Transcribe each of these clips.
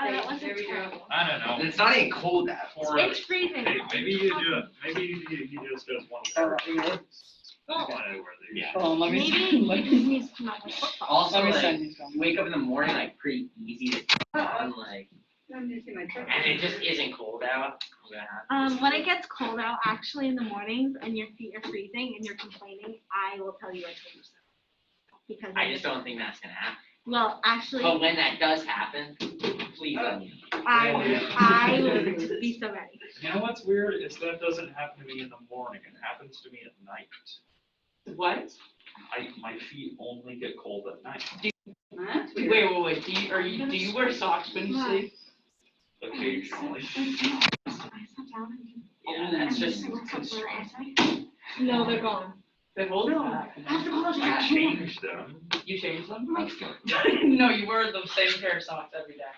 That wasn't terrible. I don't know. It's not even cold out. It's freezing. Hey, maybe you do it. Maybe he just does one. Yeah. Oh, let me Maybe see. he just needs to come out with football. Also, Let me like, send you some. you wake up in the morning, like, pretty easy to get on, like, and it just isn't cold out. When it gets cold out, actually in the mornings, and your feet are freezing and you're complaining, I will tell you I told you so. Because I just don't think that's gonna happen. well, actually, But when that does happen, please let me know. I will be so ready. You know what's weird is that doesn't happen to me in the morning. It happens to me at night. What? My feet only get cold at night. Wait. Do you wear socks when you sleep? Occasionally. Yeah, that's just. No, they're gone. They hold it back. I changed them. You change them? That's good. No, you wear the same pair of socks every day.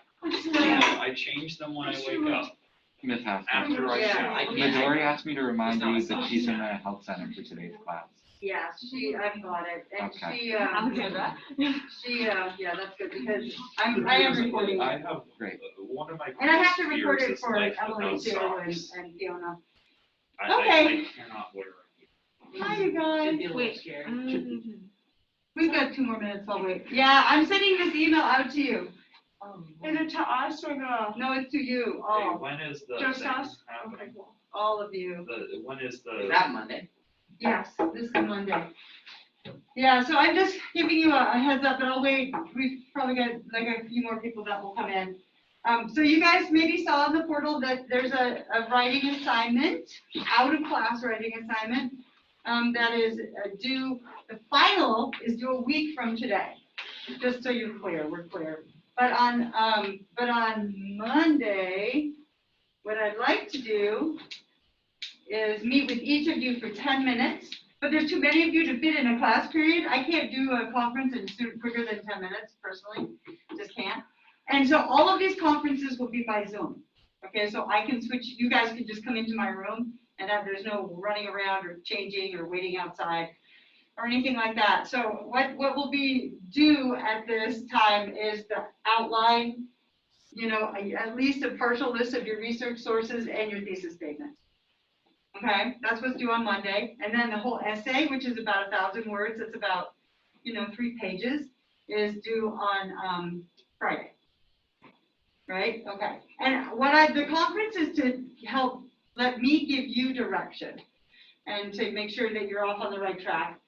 Yeah, I change them when I wake up. Miss Haskell, After I shower. Midori asked me to remind you that she's in the health center for today's class. Yeah, I've got it, and Okay. I'll do that. yeah, that's good, because I am recording I it. have Great. one of my. And I have to greatest record fears it is for life Emily without too, socks. and Fiona. I Okay. cannot wear it. Hi, you guys. It'd be a little Wait. scary. We've got 2 more minutes, I'll wait. Yeah, I'm sending this email out to you. Is it to us or the? No, it's to you, Hey, all, when is the Just thing us? happening? all of you. When is Is the? that Monday? Yes, this is Monday. Yeah, so I'm just giving you a heads up, and I'll wait. We've probably got like a few more people that will come in. So you guys maybe saw in the portal that there's a writing assignment, out of class writing assignment, that is due, the final is due a week from today. Just so you're clear, we're clear. But on Monday, what I'd like to do is meet with each of you for 10 minutes. But there's too many of you to fit in a class period. I can't do a conference in quicker than 10 minutes personally, just can't. And so all of these conferences will be by Zoom. Okay, so I can switch, you guys can just come into my room and there's no running around or changing or waiting outside or anything like that. So what will be due at this time is the outline, at least a partial list of your research sources and your thesis statement. Okay, that's what's due on Monday. And then the whole essay, which is about 1,000 words, it's about, 3 pages, is due on Friday. Right? Okay. And the conference is to help let me give you direction and to make sure that you're off on the right track.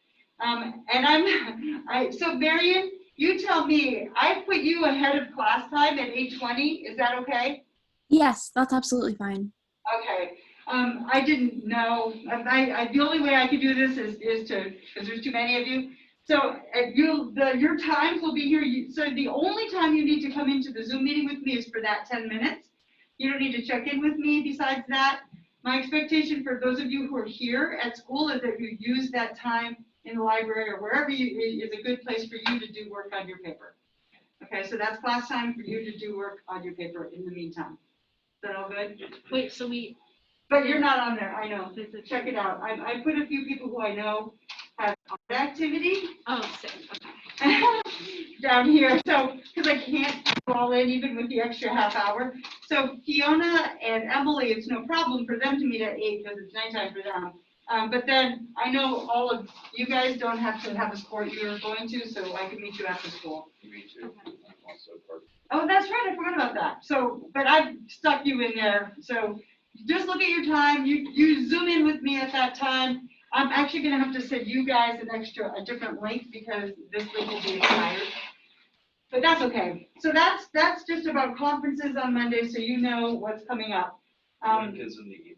So Marion, you tell me, I put you ahead of class time at 8:20. Is that okay? Yes, that's absolutely fine. Okay. I didn't know. The only way I could do this is to, because there's too many of you. So your times will be here. So the only time you need to come into the Zoom meeting with me is for that 10 minutes. You don't need to check in with me besides that. My expectation for those of you who are here at school is that you use that time in the library or wherever is a good place for you to do work on your paper. Okay, so that's class time for you to do work on your paper in the meantime. Is that all good? Wait, so we. But you're not on there, I know. Check it out. I put a few people who I know have art activity. Oh, sick. Okay. Down here, so, because I can't go all in even with the extra half hour. So Fiona and Emily, it's no problem for them to meet at 8 because it's nighttime for them. But then I know all of you guys don't have to have a sport you're going to, so I can meet you after school. Me too. I'm also part of it. Oh, that's right, I forgot about that. So, but I've stuck you in there. So just look at your time. You Zoom in with me at that time. I'm actually going to have to send you guys a different link because this link will be expired. But that's okay. So that's just about conferences on Monday, so you know what's coming up. Link is in the email.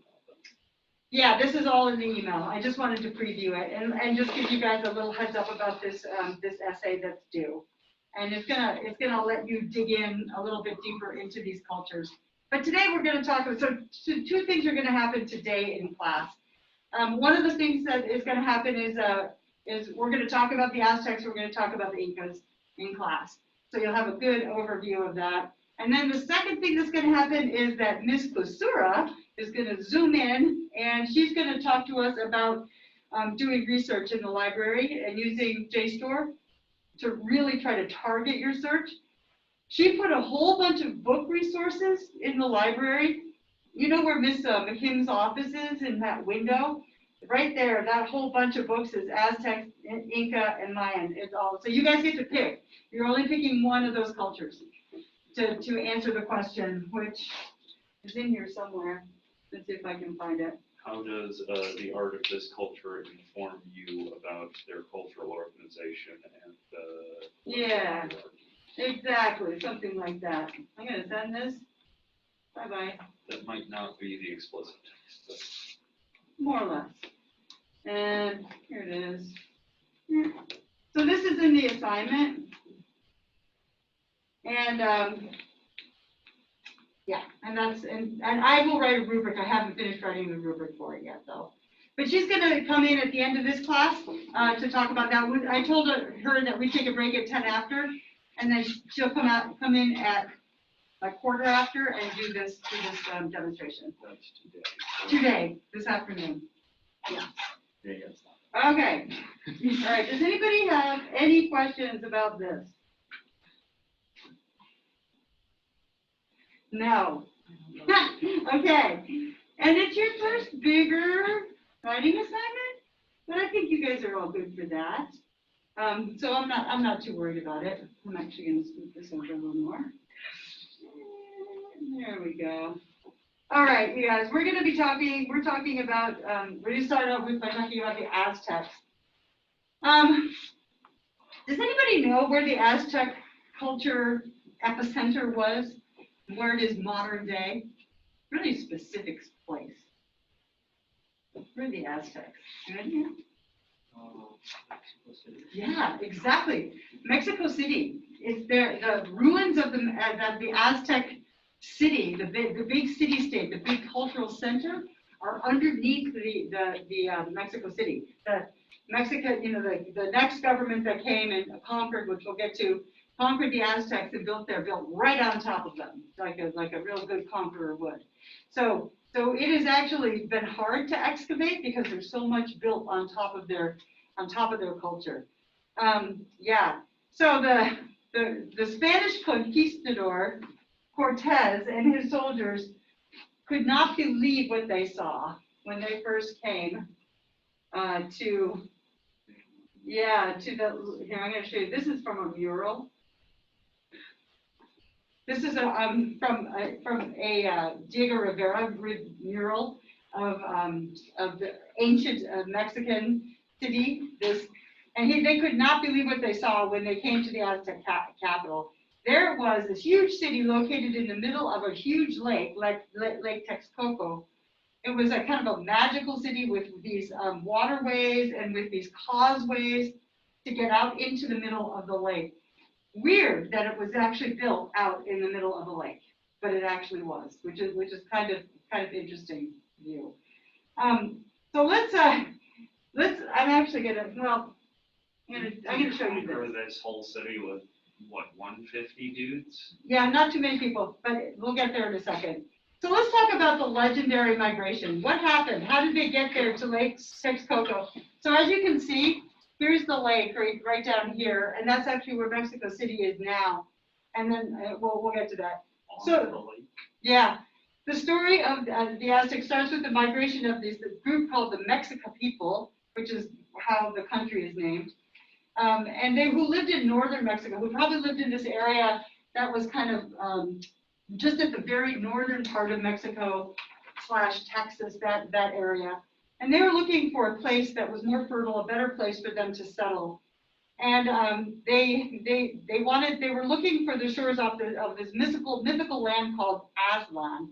Yeah, this is all in the email. I just wanted to preview it and just give you guys a little heads up about this this essay that's due. And it's gonna let you dig in a little bit deeper into these cultures. But today we're going to talk about, so 2 things are going to happen today in class. One of the things that is going to happen is we're going to talk about the Aztecs, we're going to talk about the Inkas in class. So you'll have a good overview of that. And then the second thing that's going to happen is that Miss Kusura is going to zoom in and she's going to talk to us about doing research in the library and using JSTOR to really try to target your search. She put a whole bunch of book resources in the library. You know where Miss McKim's office is in that window? Right there, that whole bunch of books is Aztec, Inca, and Mayan. It's all, so you guys get to pick. You're only picking one of those cultures to answer the question, which is in here somewhere. Let's see if I can find it. How does the art of this culture inform you about their cultural organization and Yeah. Exactly, something like that. I'm gonna send this. Bye-bye. that might not be the explicit text, but More or less. And here it is. Yeah. So this is in the assignment. And yeah, and I will write a rubric. I haven't finished writing the rubric for it yet though. But she's gonna come in at the end of this class to talk about that. I told her that we take a break at 10 after, and then she'll come in at like quarter after and do this demonstration. that's Today, this afternoon. Yeah. Okay. All right. Does anybody have any questions about this? No. Okay. And it's your first bigger writing assignment, but I think you guys are all good for that. So I'm not too worried about it. I'm actually going to scoot this over a little more. There we go. All right, you guys, we're talking about, we're going to start off by talking about the Aztecs. Does anybody know where the Aztec culture epicenter was? Where it is modern day? Really specific place. Where are the Aztecs? Good idea? Yeah, exactly. Mexico City is there. The ruins of the Aztec city, the big city state, the big cultural center, are underneath the Mexico City. The Mexico, the next government that came and conquered, which we'll get to, conquered the Aztecs and built right on top of them, like a real good conqueror would. So it has actually been hard to excavate because there's so much built on top of their culture. Yeah. So the Spanish conquistador Cortez and his soldiers could not believe what they saw when they first came to the. Here, I'm going to show you. This is from a mural. This is from a Diego Rivera mural of the ancient Mexican city. They could not believe what they saw when they came to the Aztec capital. There was this huge city located in the middle of a huge lake, like Lake Texcoco. It was a kind of a magical city with these waterways and with these causeways to get out into the middle of the lake. Weird that it was actually built out in the middle of a lake, but it actually was, which is kind of interesting view. So let's. I'm actually gonna. Well, I'm gonna show you conquer this. this whole city with what, 150 dudes? Yeah, not too many people, but we'll get there in a second. So let's talk about the legendary migration. What happened? How did they get there to Lake Texcoco? So as you can see, here's the lake right down here, and that's actually where Mexico City is now. And then we'll get to that. So yeah, the story of the Aztecs starts with the migration of this group called the Mexica people, which is how the country is named. And who lived in northern Mexico, who probably lived in this area that was kind of just at the very northern part of Mexico / Texas, that area. And they were looking for a place that was more fertile, a better place for them to settle. And they were looking for the shores of this mythical land called Aztlan,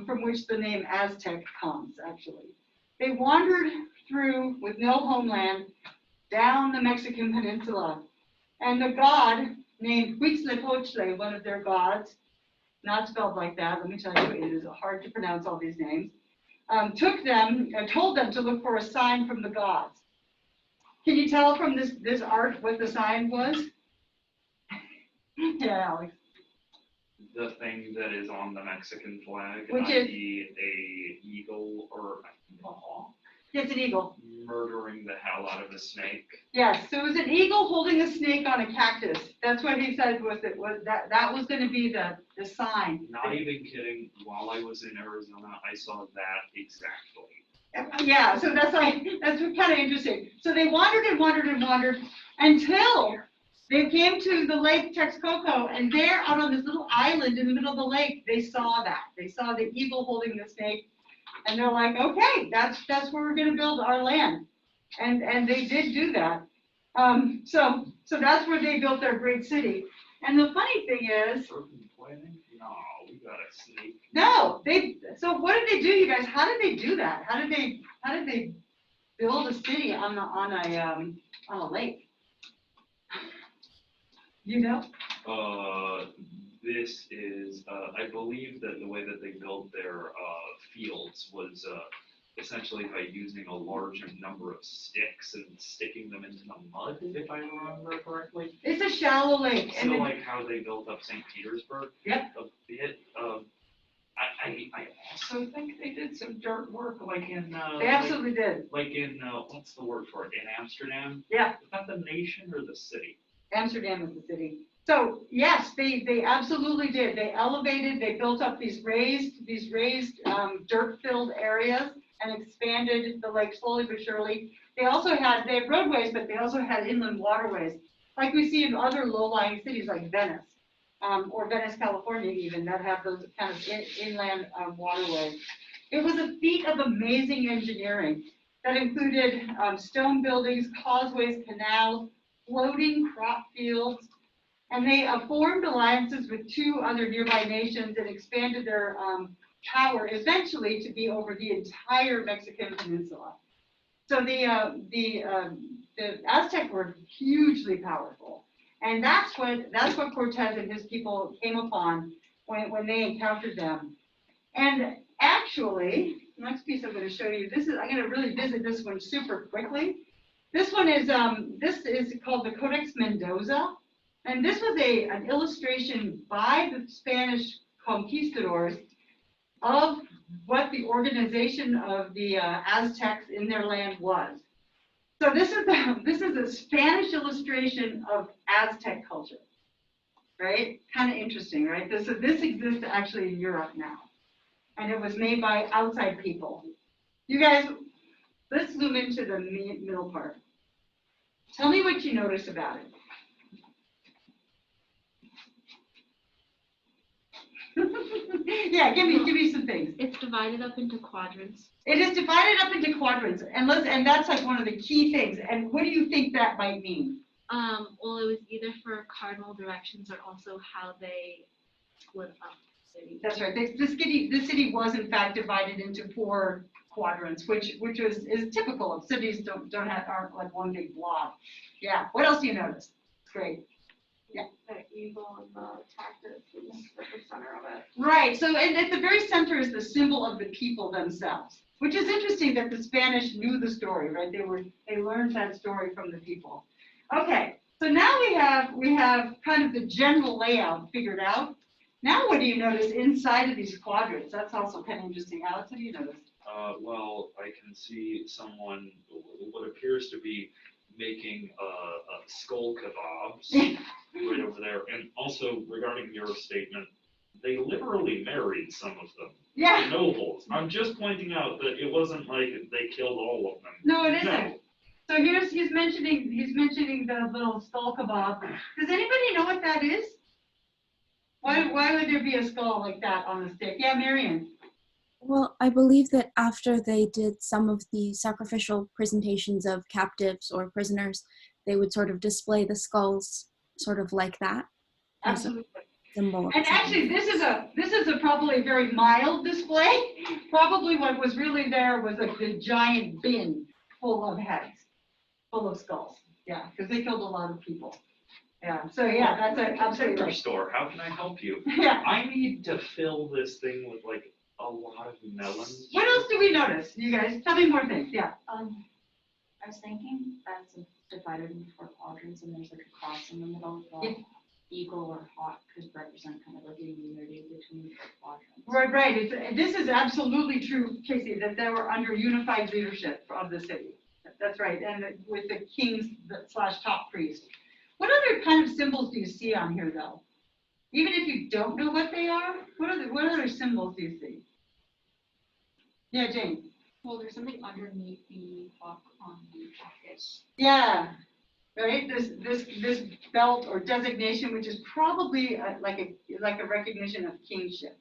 from which the name Aztec comes, actually. They wandered through with no homeland down the Mexican peninsula. And the god named Huitzilopochtli, one of their gods, not spelled like that, let me tell you, it is hard to pronounce all these names, took them and told them to look for a sign from the gods. Can you tell from this art what the sign was? Yeah, Alex. The thing that is on the Mexican flag, Which is i.e. a eagle or a hawk. It's an eagle. murdering the hell out of a snake. Yes, so it was an eagle holding a snake on a cactus. That's what he said that was gonna be the sign. Not even kidding, while I was in Arizona, I saw that exactly. Yeah, so that's kind of interesting. So they wandered and wandered and wandered until they came to the Lake Texcoco, and there out on this little island in the middle of the lake, they saw that. They saw the eagle holding the snake, and they're like, okay, that's where we're gonna build our land. And they did do that. So that's where they built their great city. And the funny thing is, Urban planning? No, we got a snake. no, so what did they do, you guys? How did they do that? How did they build a city on a lake? You know? This is, I believe that the way that they built their fields was essentially by using a large number of sticks and sticking them into the mud, if I remember correctly. It's a shallow lake. So like how they built up St. Petersburg. Yep. A bit. I also think they did some dirt work, like in. They absolutely did. Like in what's the word for it? In Amsterdam. Yeah. Is that the nation or the city? Amsterdam is the city. So yes, they absolutely did. They elevated, they built up these raised dirt-filled areas and expanded the lake slowly but surely. They had roadways, but they also had inland waterways, like we see in other low-lying cities like Venice, or Venice, California even, that have those kind of inland waterways. It was a feat of amazing engineering that included stone buildings, causeways, canals, floating crop fields, and they formed alliances with 2 other nearby nations and expanded their power eventually to be over the entire Mexican peninsula. So the Aztec were hugely powerful, and that's what Cortez and his people came upon when they encountered them. And actually, the next piece I'm going to show you, I'm going to really visit this one super quickly. This one is called the Codex Mendoza, and this was an illustration by the Spanish conquistadors of what the organization of the Aztecs in their land was. So this is a Spanish illustration of Aztec culture, right? Kind of interesting, right? This exists actually in Europe now, and it was made by outside people. You guys, let's zoom into the middle part. Tell me what you notice about it. Yeah, give me some things. It's divided up into quadrants. It is divided up into quadrants, and that's like one of the key things. And what do you think that might mean? Well, it was either for cardinal directions or also how they split up the city. That's right. The city was in fact divided into 4 quadrants, which is typical of cities. Aren't like one big block. Yeah. What else do you notice? Great. Yeah. The eagle and the cactus is at the center of it. Right. So and at the very center is the symbol of the people themselves, which is interesting that the Spanish knew the story, right? They learned that story from the people. Okay. So now we have kind of the general layout figured out. Now what do you notice inside of these quadrants? That's also kind of interesting. Alex, what do you notice? Well, I can see someone, what appears to be making skull kebabs right over there. And also regarding your statement, they literally married some of them. Yeah. The nobles. I'm just pointing out that it wasn't like they killed all of them. No, it isn't. So he's mentioning the little skull kebab. Does anybody know what that is? Why would there be a skull like that on the stick? Yeah, Marion. Well, I believe that after they did some of the sacrificial presentations of captives or prisoners, they would sort of display the skulls sort of like that. Absolutely. Symbol. And actually, this is a probably very mild display. Probably what was really there was a giant bin full of heads, full of skulls. Yeah, because they killed a lot of people. Yeah. So yeah, that's absolutely Liquor right. store, how can I help you? Yeah. I need to fill this thing with like a lot of melons. What else do we notice? You guys, tell me more things. Yeah. I was thinking that's divided into 4 quadrants and there's like a cross in the middle as well. Yeah. eagle or hawk could represent kind of like a unity between the quadrants. Right. This is absolutely true, Casey, that they were under unified leadership of the city. That's right, and with the kings / top priest. What other kind of symbols do you see on here, though? Even if you don't know what they are, what other symbols do you see? Yeah, Jane. Well, there's something underneath the hawk on the cactus. Yeah, right. This belt or designation, which is probably like a recognition of kingship.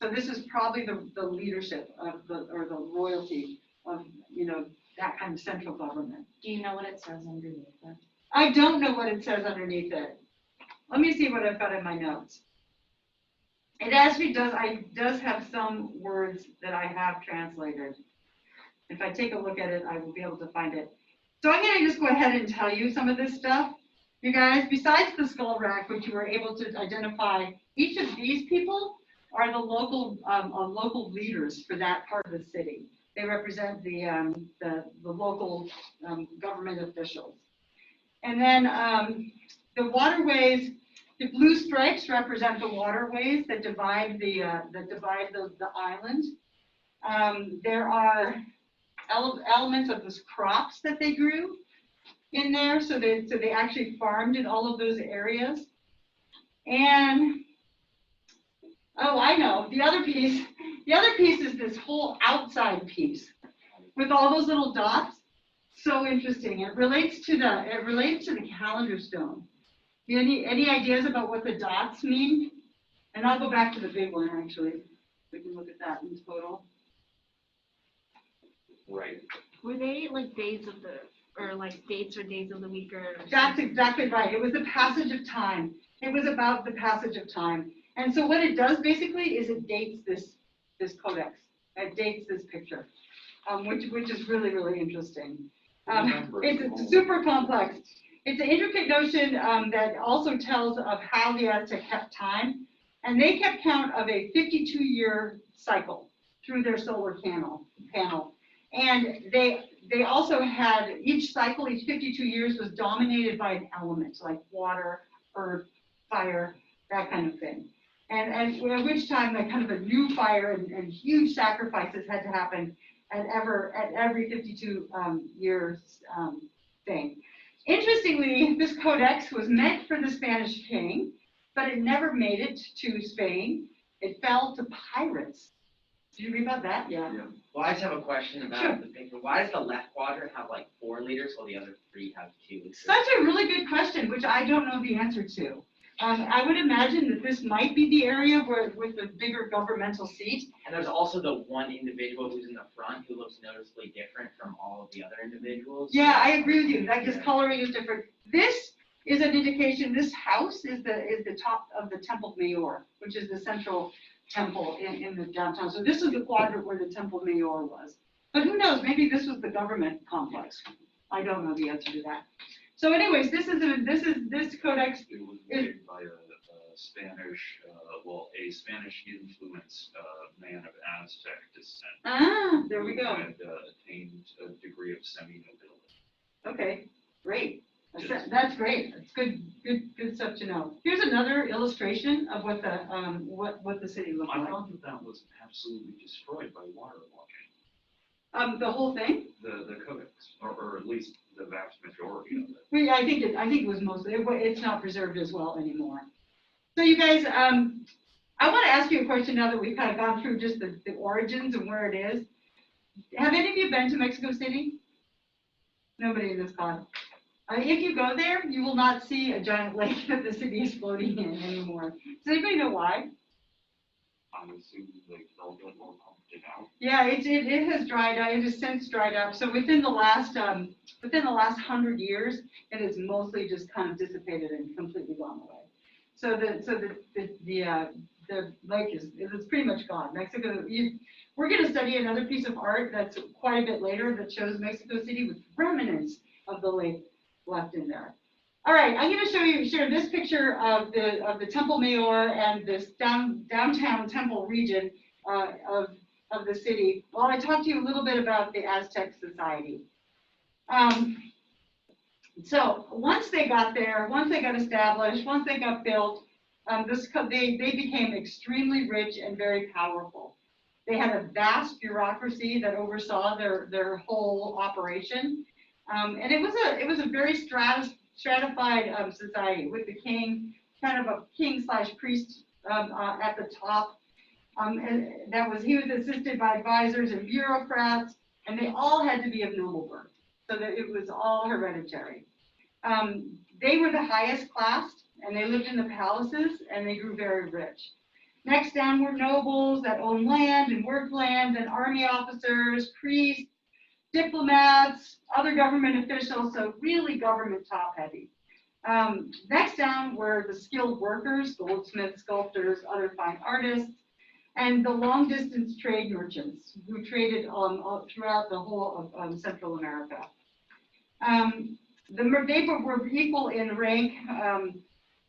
So this is probably the leadership of the royalty of that kind of central government. Do you know what it says underneath it? I don't know what it says underneath it. Let me see what I've got in my notes. It actually does have some words that I have translated. If I take a look at it, I will be able to find it. So I'm going to just go ahead and tell you some of this stuff. You guys, besides the skull rack, which you were able to identify, each of these people are the local leaders for that part of the city. They represent the local government officials. And then the waterways, the blue stripes represent the waterways that divide the island. There are elements of those crops that they grew in there, so they actually farmed in all of those areas. And oh, I know, the other piece is this whole outside piece with all those little dots. So interesting. It relates to the calendar stone. Any ideas about what the dots mean? And I'll go back to the big one actually. We can look at that in total. Right. Were they like days of the, or like dates or days of the week or? That's exactly right. It was the passage of time. It was about the passage of time. And so what it does basically is it dates this codex. It dates this picture, which is really, really interesting. It's super complex. It's an intricate notion that also tells of how the Aztec kept time. And they kept count of a 52-year cycle through their solar panel. And they also had each cycle, each 52 years was dominated by an element like water, earth, fire, that kind of thing. And at which time that kind of a new fire and huge sacrifices had to happen at every 52 years thing. Interestingly, this codex was meant for the Spanish king, but it never made it to Spain. It fell to pirates. Did you read about that? Yeah. Well, I just have a question about Sure. the picture. Why does the left quadrant have like 4 liters while the other 3 have 2 liters? Such a really good question, which I don't know the answer to. I would imagine that this might be the area with the bigger governmental seat. And there's also the one individual who's in the front who looks noticeably different from all of the other individuals. Yeah, I agree with you. Like his coloring is different. This is an indication. This house is the top of the Temple Mayor, which is the central temple in the downtown. So this is the quadrant where the Temple Mayor was. But who knows? Maybe this was the government complex. I don't know the answer to that. So, anyways, this codex. It was made by a Spanish influenced man of Aztec descent. Ah, there we who go. had attained a degree of semi-nobility. Okay, great. That's great. That's good stuff to know. Here's another illustration of what the city looked I like. thought that was absolutely destroyed by waterlogging. The whole thing. The codex, or at least the vast majority of it. I think it was mostly. It's not preserved as well anymore. So you guys, I want to ask you a question now that we've kind of gone through just the origins and where it is. Have any of you been to Mexico City? Nobody in this class. If you go there, you will not see a giant lake that the city is floating in anymore. Does anybody know why? I'm assuming they felt it or pumped it out. Yeah, it has dried out. It has since dried up. So within the last 100 years, it has mostly just kind of dissipated and completely gone away. So the lake is pretty much gone. Mexico. We're going to study another piece of art that's quite a bit later that shows Mexico City with remnants of the lake left in there. All right, I'm going to share this picture of the Temple Mayor and this downtown temple region of the city while I talk to you a little bit about the Aztec society. So once they got there, once they got established, once they got built, they became extremely rich and very powerful. They had a vast bureaucracy that oversaw their whole operation, and it was a very stratified society with the king, kind of a king/priest at the top. And he was assisted by advisors and bureaucrats, and they all had to be of noble birth, so that it was all hereditary. They were the highest class, and they lived in the palaces, and they grew very rich. Next down were nobles that owned land and worked land, and army officers, priests, diplomats, other government officials, so really government top heavy. Next down were the skilled workers, goldsmiths, sculptors, other fine artists, and the long distance trade merchants who traded throughout the whole of Central America. They were equal in rank.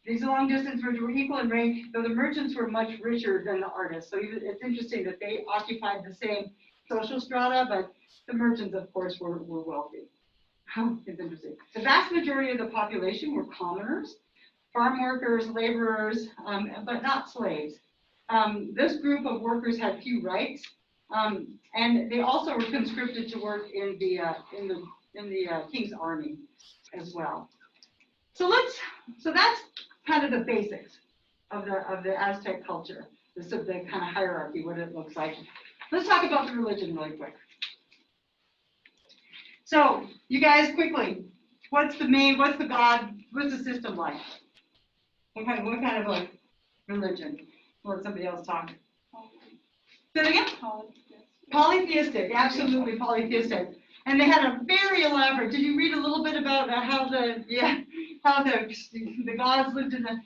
These long distance merchants were equal in rank, though the merchants were much richer than the artists. So it's interesting that they occupied the same social strata, but the merchants, of course, were wealthy. It's interesting. The vast majority of the population were commoners, farm workers, laborers, but not slaves. This group of workers had few rights, and they also were conscripted to work in the king's army as well. So that's kind of the basics of the Aztec culture, the kind of hierarchy, what it looks like. Let's talk about the religion really quick. So you guys, quickly, what's the god, what's the system like? What kind of like religion? Or let somebody else talk. Say it again? Polytheistic, absolutely polytheistic. And they had a very elaborate, did you read a little bit about how the gods lived in the,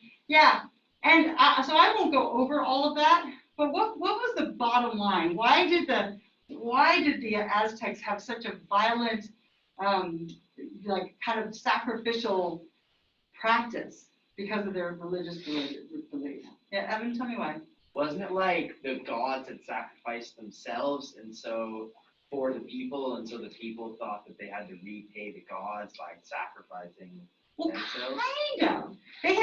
and so I won't go over all of that, but what was the bottom line? Why did the Aztecs have such a violent, like kind of sacrificial practice because of their religious belief? Yeah, Evan, tell me why. Wasn't it like the gods had sacrificed themselves, and so for the people, and so the people thought that they had to repay the gods by sacrificing themselves? Kind of. They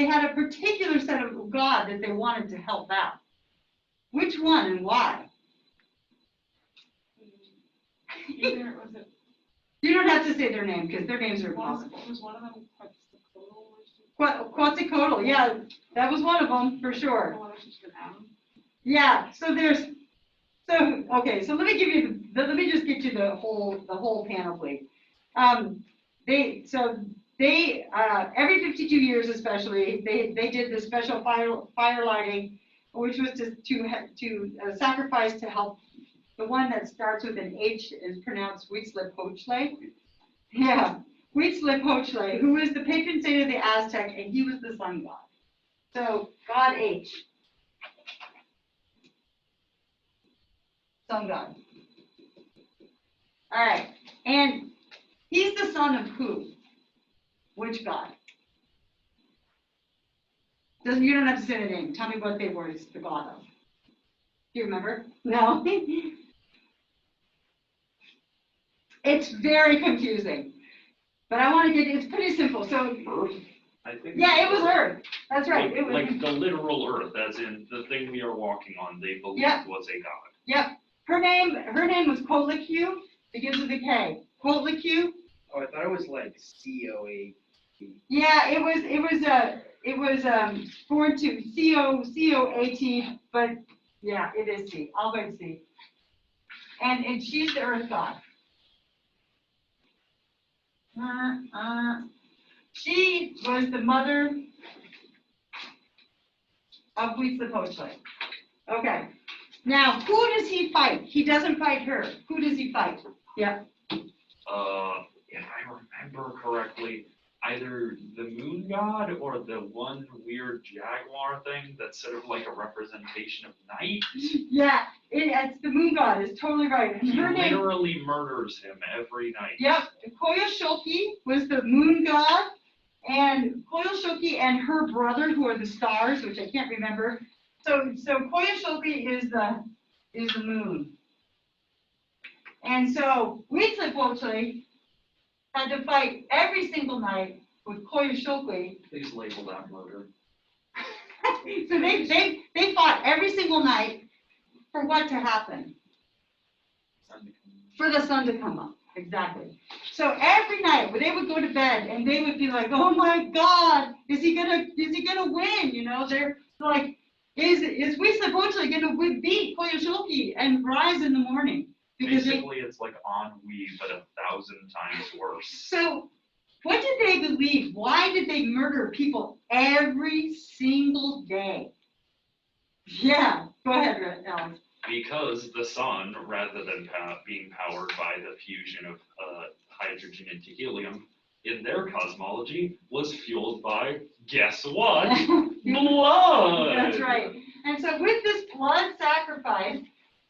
had a particular set of god that they wanted to help out. Which one and why? You don't have to say their name because their names are impossible. Was one of them Quetzalcoatl, yeah, that was one of them for sure. Yeah, so okay, so let me just get you the whole panoply. They every 52 years especially, they did this special fire lighting, which was to sacrifice to help. The one that starts with an H is pronounced Huitzilopochtli. Yeah, Huitzilopochtli, who is the patron saint of the Aztec, and he was the sun god. So God H, sun god. All right, and he's the son of who? Which god? You don't have to say the name. Tell me what they were the god of. Do you remember? No. It's very confusing, but I want to it's pretty simple. So Earth, I think. Yeah, it was Earth. That's right. It was like the literal Earth, as in the thing we are walking on. They believed was a god. Yep. Her name was Kotlikue. Begins with a K. Kotlikue. Oh, I thought it was like COA. Yeah, it was forward to COAT, but yeah, it is C. I'll go C. And she's the Earth god. She was the mother of Huitzilopochtli. Okay. Now, who does he fight? He doesn't fight her. Who does he fight? Yeah. If I remember correctly, either the moon god or the one weird jaguar thing that's sort of like a representation of night. Yeah, it's the moon god. It's totally right. He Her name. literally murders him every night. Yep. Koyoshoki was the moon god, and Koyoshoki and her brother, who are the stars, which I can't remember. So Koyoshoki is the moon, and so Huitzilopochtli had to fight every single night with Koyushokui. Please label that murder. So they fought every single night for what to happen? For the sun to come up, exactly. So every night when they would go to bed and they would be like, oh my God, is he gonna win? You know, they're like, is Huitzilopochtli gonna beat Koyoshoki and rise in the morning? Because Basically, it's like ennui, but 1,000 times worse. so what did they believe? Why did they murder people every single day? Yeah, go ahead, Alex. Because the sun, rather than being powered by the fusion of hydrogen into helium, in their cosmology, was fueled by, guess what? Blood! That's right. And so with this blood sacrifice,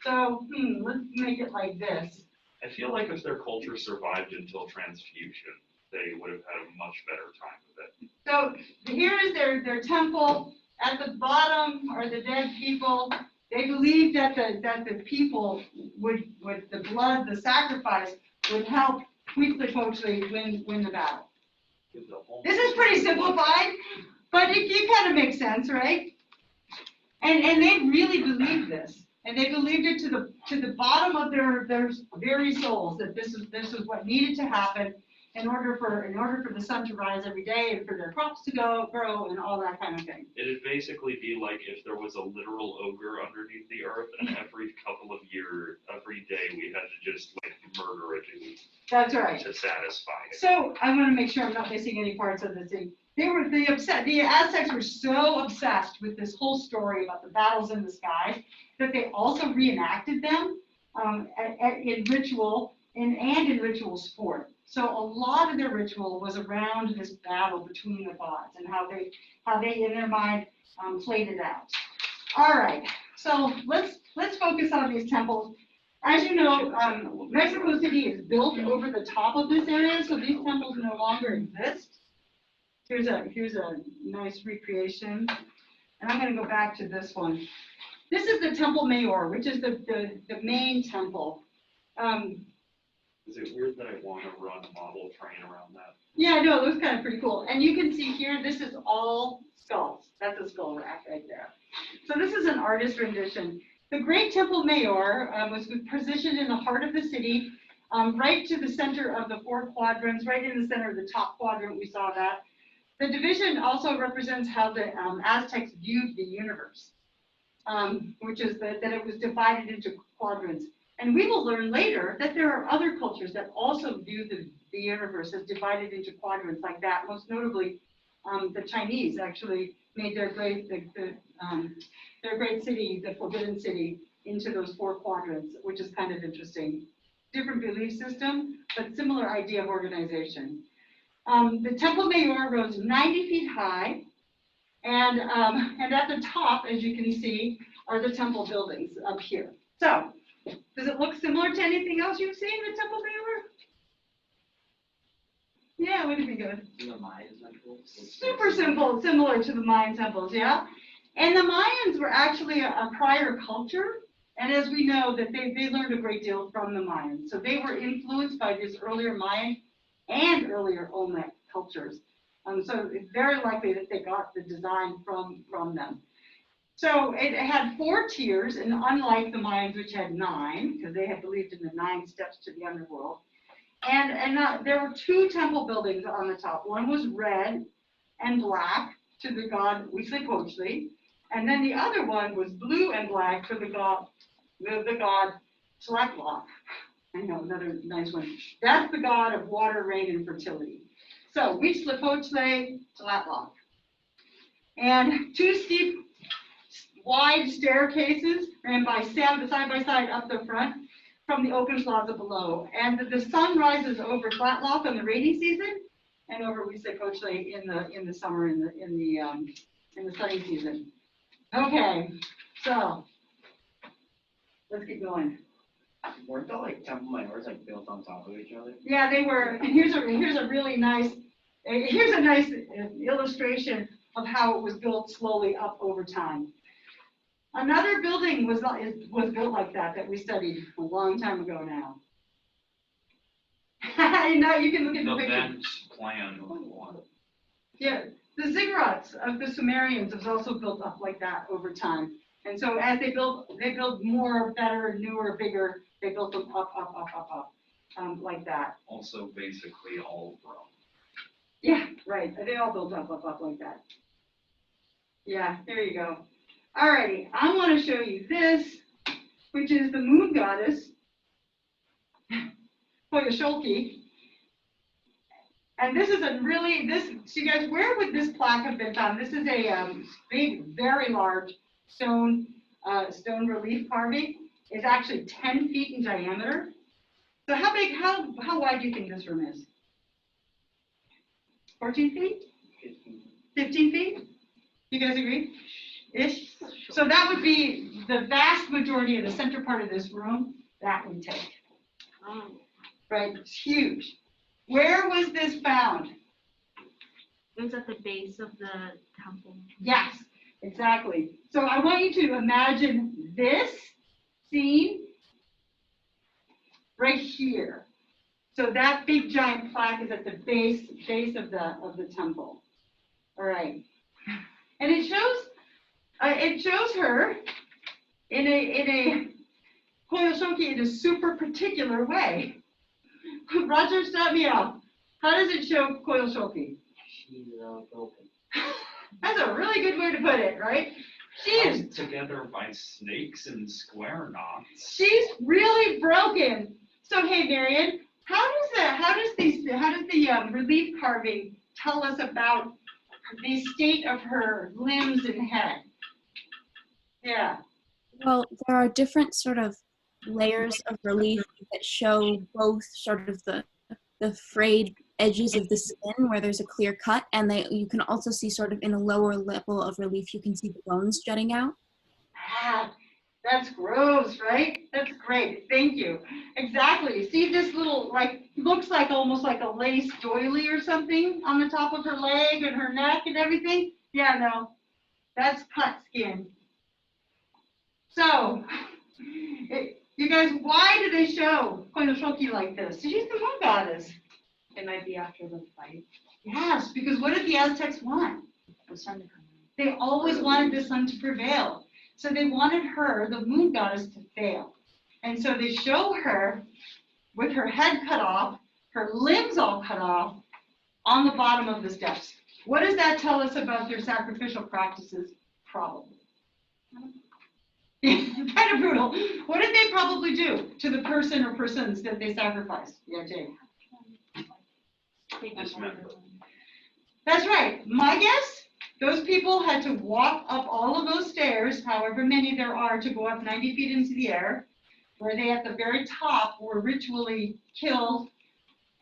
so let's make it like this. I feel like if their culture survived until transfusion, they would have had a much better time with it. So here is their temple. At the bottom are the dead people. They believed that the people would the blood, the sacrifice, would help Huitzilopochtli win the battle. This is pretty simplified, but it kind of makes sense, right? And they really believed this, and they believed it to the bottom of their very souls that this is what needed to happen in order for the sun to rise every day and for their crops to grow and all that kind of thing. It'd basically be like if there was a literal ogre underneath the earth, and every couple of years, every day, we had to just like murder a dude. That's right. To satisfy it. So I want to make sure I'm not missing any parts of the thing. The Aztecs were so obsessed with this whole story about the battles in the sky that they also reenacted them in ritual and in ritual sport. So a lot of their ritual was around this battle between the gods and how they in their mind played it out. All right, so let's focus on these temples. As you know, Mexico City is built over the top of this area, so these temples no longer exist. Here's a nice recreation, and I'm going to go back to this one. This is the Temple Mayor, which is the main temple. Is it weird that I want to run a model train around that? Yeah, no, it looks kind of pretty cool. And you can see here, this is all skulls. That's a skull rack right there. So this is an artist rendition. The Great Temple Mayor was positioned in the heart of the city, right to the center of the four quadrants, right in the center of the top quadrant, we saw that. The division also represents how the Aztecs viewed the universe, which is that it was divided into quadrants. And we will learn later that there are other cultures that also view the universe as divided into quadrants like that. Most notably, the Chinese actually made their great city, the Forbidden City, into those four quadrants, which is kind of interesting. Different belief system, but similar idea of organization. The Temple Mayor rose 90 feet high, and at the top, as you can see, are the temple buildings up here. So, does it look similar to anything else you've seen in the Temple Mayor? Yeah, wouldn't it be good? The Mayan temples. Super simple, similar to the Mayan temples, yeah? And the Mayans were actually a prior culture, and as we know, that they learned a great deal from the Mayans. So they were influenced by this earlier Mayan and earlier Olmec cultures. So it's very likely that they got the design from them. So it had 4 tiers, and unlike the Mayans, which had 9, because they had believed in the 9 steps to the underworld. And there were 2 temple buildings on the top. One was red and black to the god Huitzilopochtli, and then the other one was blue and black for the god Tlaloc. I know, another nice one. That's the god of water, rain, and fertility. So Huitzilopochtli, Tlaloc. And 2 steep, wide staircases ran side by side up the front from the open plaza below. And the sun rises over Tlaloc in the rainy season and over Huitzilopochtli in the summer in the sunny season. Okay, so let's keep going. Weren't the like temple mayors like built on top of each other? Yeah, they were. And here's a really nice illustration of how it was built slowly up over time. Another building was built like that we studied a long time ago now. Now you can look at the The picture. bent plan. Yeah, the ziggurats of the Sumerians was also built up like that over time. And so as they build more, better, newer, bigger, they built them up, like that. Also basically all Rome. Yeah, right, they all built up like that. Yeah, there you go. Alrighty, I want to show you this, which is the moon goddess, Koyosholki. And this is so you guys, where would this plaque have been found? This is a big, very large stone relief carving. It's actually 10 feet in diameter. So how wide do you think this room is? 14 feet? 15 feet? You guys agree? Ish? So that would be the vast majority of the center part of this room, that would take. Right, it's huge. Where was this found? It was at the base of the temple. Yes, exactly. So I want you to imagine this scene right here. So that big giant plaque is at the base of the temple. All right, and it shows her in a Koyoshoki in a super particular way. Roger, stop me out. How does it show Koyoshoki? She's broken. That's a really good way to put it, right? She is. Held together by snakes and square knots. She's really broken. So hey, Marion, how does the relief carving tell us about the state of her limbs and head? Yeah. Well, there are different sort of layers of relief that show both sort of the frayed edges of the skin where there's a clear cut, and you can also see sort of in a lower level of relief, you can see the bones jutting out. Ah, that's gross, right? That's great. Thank you. Exactly. See this little, looks like almost like a lace doily or something on the top of her leg and her neck and everything? Yeah, no, that's cut skin. So, you guys, why do they show Konoshoki like this? She's the moon goddess. It might be after the fight. Yes, because what did the Aztecs want? The sun to come out. They always wanted the sun to prevail. So they wanted her, the moon goddess, to fail. And so they show her with her head cut off, her limbs all cut off, on the bottom of the steps. What does that tell us about their sacrificial practices? Probably. Kind of brutal. What did they probably do to the person or persons that they sacrificed? Yeah, Jane. Dismember. That's right. My guess, those people had to walk up all of those stairs, however many there are, to go up 90 feet into the air, where they at the very top were ritually killed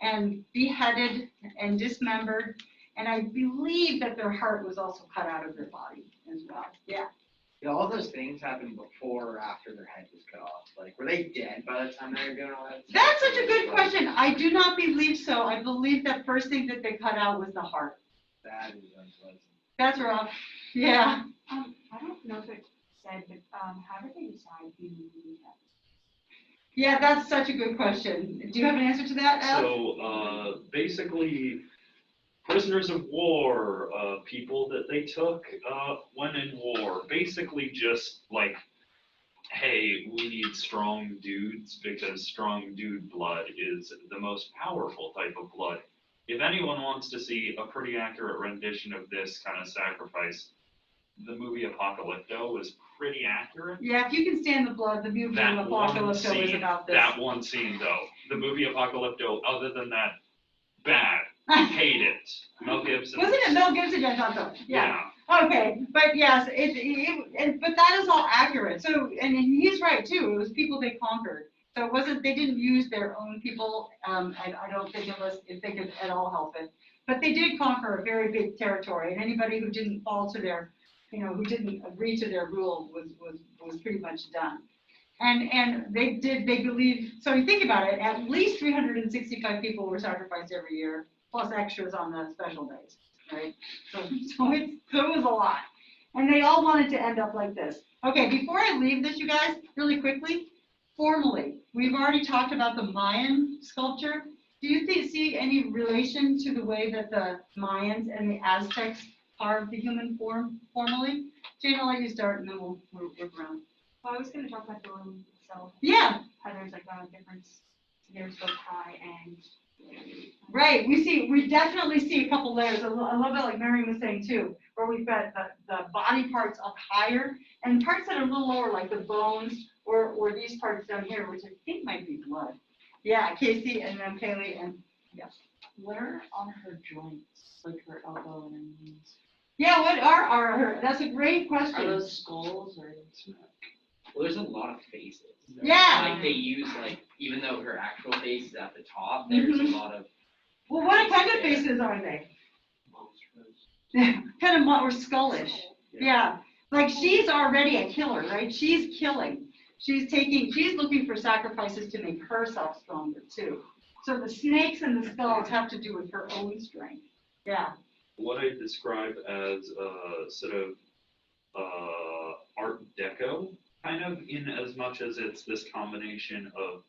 and beheaded and dismembered. And I believe that their heart was also cut out of their body as well. Yeah. Did all those things happen before or after their head was cut off? Like, were they dead by the time they were doing all that? That's such a good question. I do not believe so. I believe that first thing that they cut out was the heart. That is unpleasant. That's rough. Yeah. I don't know if it said, but how did they decide who moved that? Yeah, that's such a good question. Do you have an answer to that, Al? So, basically, prisoners of war, people that they took when in war, basically just like, hey, we need strong dudes because strong dude blood is the most powerful type of blood. If anyone wants to see a pretty accurate rendition of this kind of sacrifice, the movie Apocalypto is pretty accurate. Yeah, if you can stand the blood, the movie That one Apocalypto is scene, about this. that one scene though, the movie Apocalypto, other than that, bad. Hate it. Mel Gibson. Wasn't it Mel Gibson? I thought so. Yeah. Yeah. Okay, but yes, but that is all accurate. So, and he's right too. It was people they conquered. So it wasn't. They didn't use their own people. I don't think if they could at all help it. But they did conquer a very big territory, and anybody who didn't fall to their, who didn't agree to their rule was pretty much done. And they believe. So you think about it. At least 365 people were sacrificed every year, plus extras on the special days. Right? So it was a lot. And they all wanted to end up like this. Okay, before I leave this, you guys, really quickly, formally, we've already talked about the Mayan sculpture. Do you see any relation to the way that the Mayans and the Aztecs carved the human form formally? Jane, I'll let you start and then we'll work around. Well, I was gonna talk about the room itself, Yeah, how there's like a difference, there's both high and. right. We definitely see a couple layers, a little bit like Mary was saying too, where we've got the body parts up higher and parts that are a little lower, like the bones or these parts down here, which I think might be blood. Yeah, Casey and then Kaylee and Where on her joints, like her elbow and her knees? yeah, what are her? That's a great Are question. those skulls or? Well, there's a lot of faces. Yeah. Like they use like, even though her actual face is at the top, there's a lot of Well, what kind of faces are they? monstrous. Kind of more skullish. Yeah, like she's already a killer, right? She's killing. She's looking for sacrifices to make herself stronger too. So the snakes and the skulls have to do with her own strength. Yeah. What I describe as sort of Art Deco, kind of, in as much as it's this combination of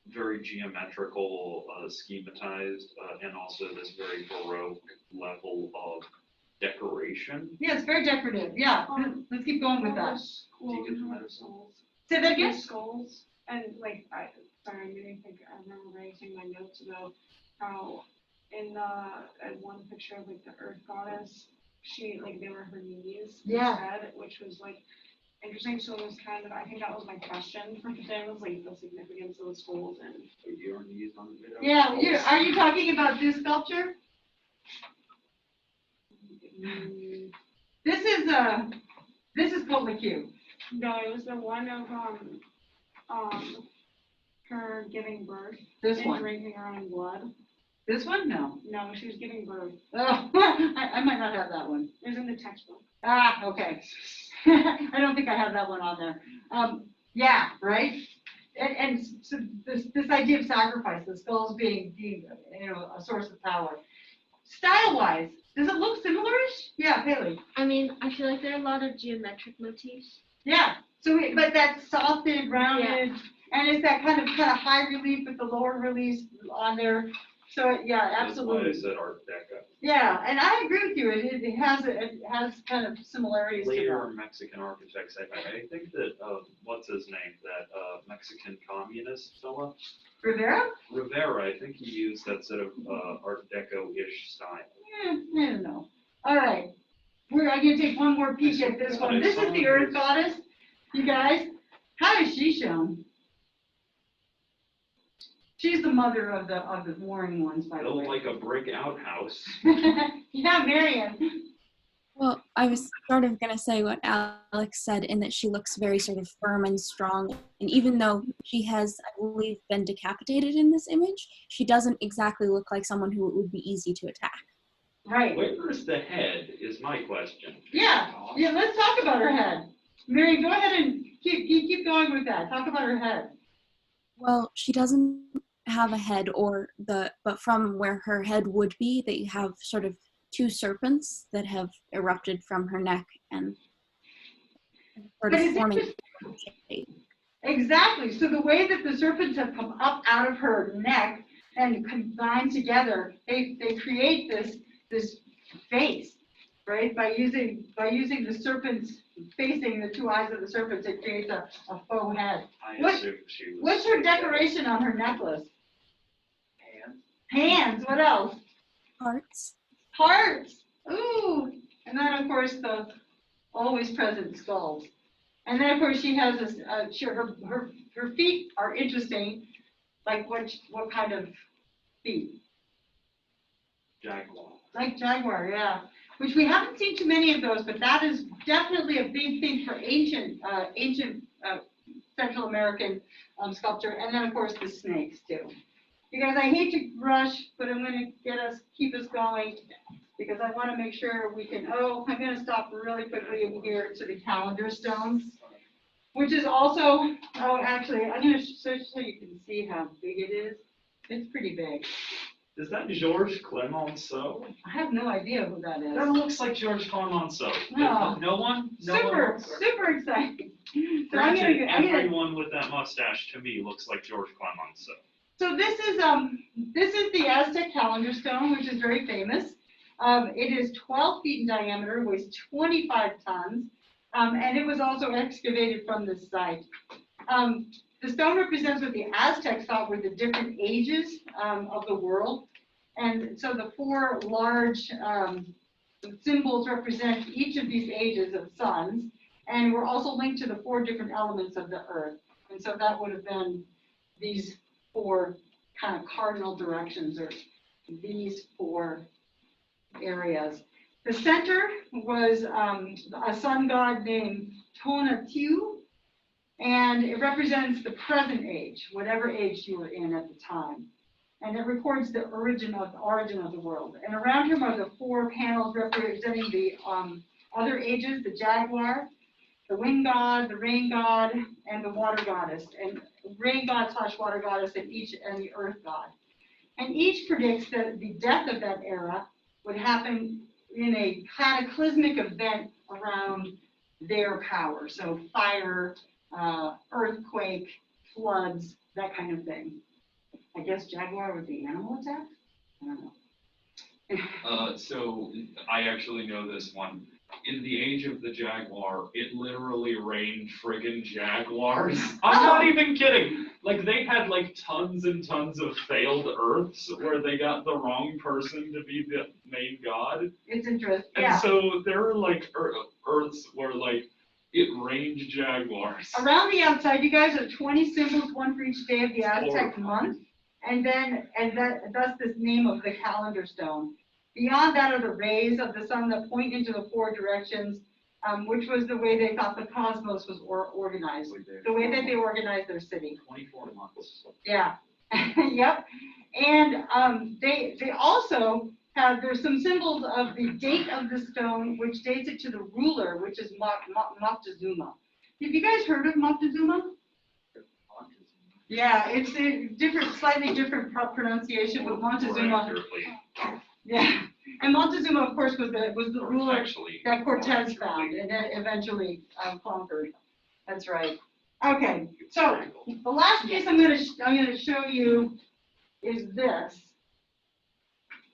very geometrical, schematized, and also this very Baroque level of decoration. Yeah, it's very decorative. Yeah. Let's keep going with that. Do you get the medicine? Say that again? Skulls, and like, sorry, I didn't think, I remember writing my notes about how in one picture of like the earth goddess, she, like, they were her knees Yeah. instead, which was like interesting. So it was kind of, I think that was my question for today, was like the significance of the skulls and. Your knees on the video? Yeah. Are you talking about this sculpture? This is Potlicu. No, it was the one of her giving birth This and one. drinking her own blood. This one? No. No, she was giving birth. Oh, I might not have that one. It was in the textbook. Ah, okay. I don't think I have that one on there. Yeah, right? And so this idea of sacrifice, the skulls being a source of power. Style-wise, does it look similar-ish? Yeah, Haley. I mean, I feel like there are a lot of geometric motifs. Yeah. But that's salted, rounded, and it's that kind of high relief with the lower relief on there. So yeah, absolutely. That's why I said Art Deco. Yeah, and I agree with you. It has kind of similarities to Later that. Mexican architects, I think that, what's his name, that Mexican communist fella? Rivera, I think he used that sort of Art Deco-ish style. I don't know. All right, I'm gonna take one more peek at this one. This is the Earth Goddess. You guys, how is she shown? She's the mother of the warring ones, by the Built way. like a brick outhouse. Yeah, Marion. Well, I was sort of going to say what Alex said, in that she looks very sort of firm and strong. And even though she has, I believe, been decapitated in this image, she doesn't exactly look like someone who it would be easy to attack. Right. Where's the head is my question. Yeah, let's talk about her head. Mary, go ahead and keep going with that. Talk about her head. Well, she doesn't have a head, but from where her head would be, they have sort of two serpents that have erupted from her neck and sort of forming a shape. Exactly. So the way that the serpents have come up out of her neck and combined together, they create this face, right? By using the serpents facing the two eyes of the serpents, it creates a faux head. I assume she was. What's her decoration on her necklace? Hands. Hands. What else? Hearts. Hearts. Ooh. And then of course the always present skulls. And then of course she has this. Her feet are interesting. Like what kind of feet? Jaguar. Like jaguar, yeah. Which we haven't seen too many of those, but that is definitely a big thing for ancient Central American sculpture. And then of course the snakes too. You guys, I hate to rush, but I'm going to keep us going because I want to make sure we can. I'm going to stop really quickly in here to the calendar stones, which is also. Actually, I'm going to search so you can see how big it is. It's pretty big. Is that Georges Clemenceau? I have no idea who that is. That looks like Georges Clemenceau. No. No one? No Super, one? super exciting. So Granted, everyone with that mustache to me looks like Georges Clemenceau. So this is the Aztec calendar stone, which is very famous. It is 12 feet in diameter, weighs 25 tons, and it was also excavated from this site. The stone represents what the Aztecs thought were the different ages of the world. And so the four large symbols represent each of these ages of suns, and we're also linked to the four different elements of the earth. And so that would have been these four kind of cardinal directions, or these four areas. The center was a sun god named Tonatiuh, and it represents the present age, whatever age you were in at the time. And it records the origin of the world. And around him are the four panels representing the other ages: the jaguar, the wind god, the rain god, and the water goddess. And rain god / water goddess, and the earth god. And each predicts that the death of that era would happen in a cataclysmic event around their power. So fire, earthquake, floods, that kind of thing. I guess jaguar would be animal attack? I don't know. So I actually know this one. In the age of the jaguar, it literally rained friggin' jaguars. I'm not even kidding. Like, they had like tons and tons of failed Earths where they got the wrong person to be the main god. It's interesting. And Yeah. so there were like Earths where like it rained jaguars. Around the outside, you guys are 20 symbols, one for each day of the Aztec month. And that's the name of the calendar stone. Beyond that are the rays of the sun that point into the four directions, which was the way they thought the cosmos was organized, the way that they organized their city. 24 months. Yeah. Yep. And they also have, there's some symbols of the date of the stone, which dates it to the ruler, which is Moctezuma. Have you guys heard of Moctezuma? Yeah, it's a different, slightly different pronunciation, but Montezuma. Yeah, and Montezuma, of course, was the ruler that Cortez found and then eventually conquered. That's right. Okay, so the last piece I'm going to show you is this.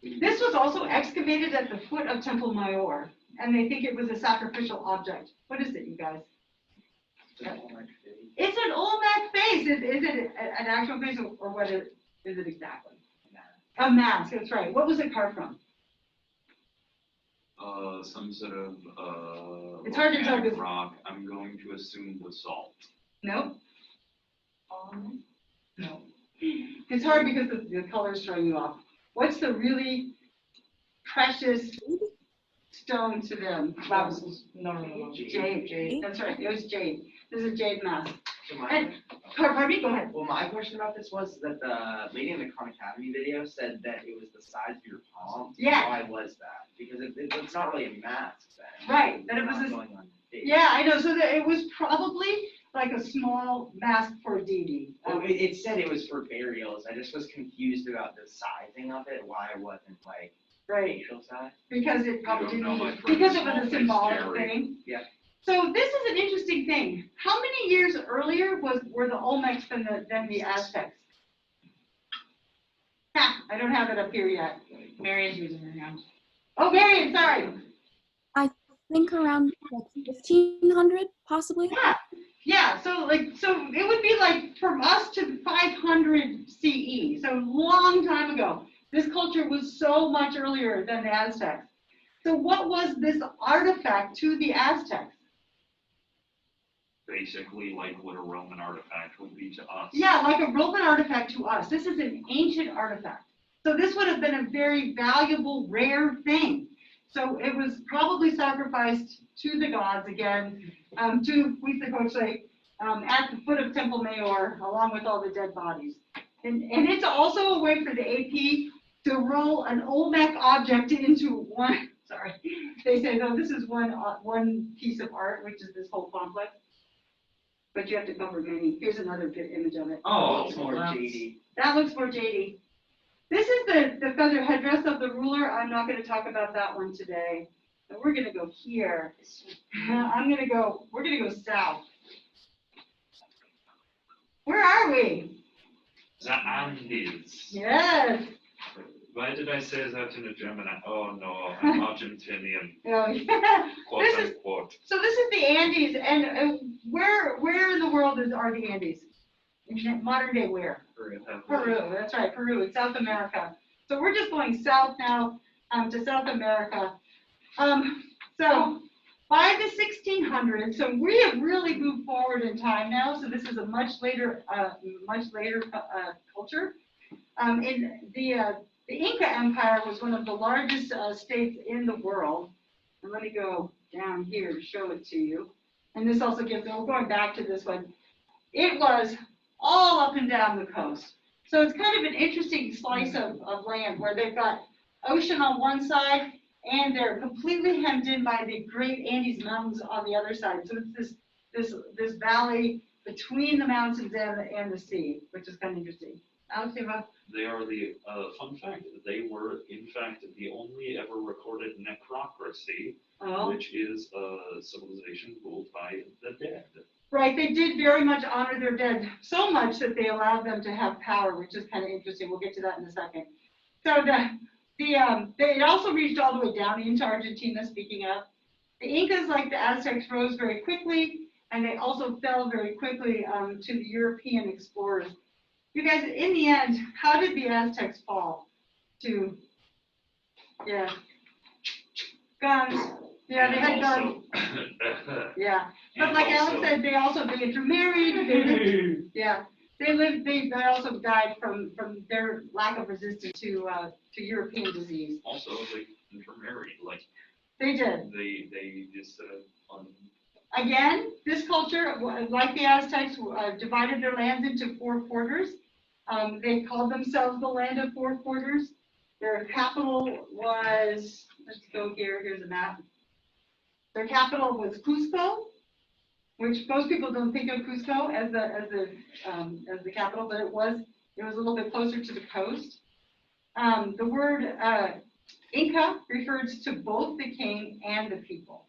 This was also excavated at the foot of Temple Mayor, and they think it was a sacrificial object. What is it, you guys? It's an Olmec face. Is it an actual face, or what is it exactly? A mask. That's right. What was it carved from? Some sort of It's hard to tell because rock. I'm going to assume basalt. Nope. No. It's hard because the colors throw you off. What's the really precious stone to them? No. Jade. That's right. It was jade. This is a jade mask. So Pardon me, go ahead. well, my question about this was that the lady in the Khan Academy video said that it was the size of your palm. Yeah. Why was that? Because it's not really a mask then. Right, that it was It's a- not going on your face. Yeah, I know. So that it was probably like a small mask for a deity. Well, it said it was for burials. I just was confused about the sizing of it, why it wasn't like Right, facial size. because it probably don't know my didn't, friend because it was a Small-Faced symbolic Jerry. thing. Yeah. So this is an interesting thing. How many years earlier were the Olmecs than the Aztecs? Ha, I don't have it up here yet. Marion's using her hand. Oh, Marion, sorry. I think around like 1500, possibly. Yeah, so it would be like from us to 500 CE, so long time ago. This culture was so much earlier than the Aztecs. So what was this artifact to the Aztecs? Basically like what a Roman artifact would be to us. Yeah, like a Roman artifact to us. This is an ancient artifact. So this would have been a very valuable, rare thing. So it was probably sacrificed to the gods again, to Huitzilopochtli, at the foot of Temple Mayor, along with all the dead bodies. And it's also a way for the AP to roll an Olmec object into one. Sorry, they say, no, this is one piece of art, which is this whole complex. But you have to cover many. Here's another good image of it. Oh, it's more JD. That looks more jadey. This is the feather headdress of the ruler. I'm not going to talk about that one today. And we're going to go here. We're going to go south. Where are we? The Andes. Yes. Why did I say that in a German? Oh no, I'm Argentinian, Oh, yeah. quote This is, unquote. so this is the Andes, and where in the world are the Andes? In modern day where? Peru, that's right, Peru, in South America. So we're just going south now, to South America. So by the 1600s, so we have really moved forward in time now. So this is a much later culture. In the Inca Empire was one of the largest states in the world. And let me go down here to show it to you. And this also gives, we're going back to this one. It was all up and down the coast. So it's kind of an interesting slice of land where they've got ocean on one side and they're completely hemmed in by the great Andes Mountains on the other side. So it's this valley between the mountains and the sea, which is kind of interesting. Alex, They are the, fun fact, they were in fact the only ever recorded necrocracy, which is a civilization ruled by the dead. Right, they did very much honor their dead, so much that they allowed them to have power, which is kind of interesting. We'll get to that in a second. So it also reached all the way down into Argentina, speaking of. The Incas, like the Aztecs, rose very quickly, and they also fell very quickly to the European explorers. You guys, in the end, how did the Aztecs fall? To, yeah, guns. Yeah, they had guns. Yeah, but like Alex said, they intermarried. Yeah, they also died from their lack of resistance to European disease. Also, they intermarried, like. They did. They just, Again, this culture, like the Aztecs, divided their lands into 4 quarters. They called themselves the land of 4 quarters. Their capital was, let's go here, here's a map. Their capital was Cusco, which most people don't think of Cusco as the capital, but it was a little bit closer to the coast. The word Inca refers to both the king and the people.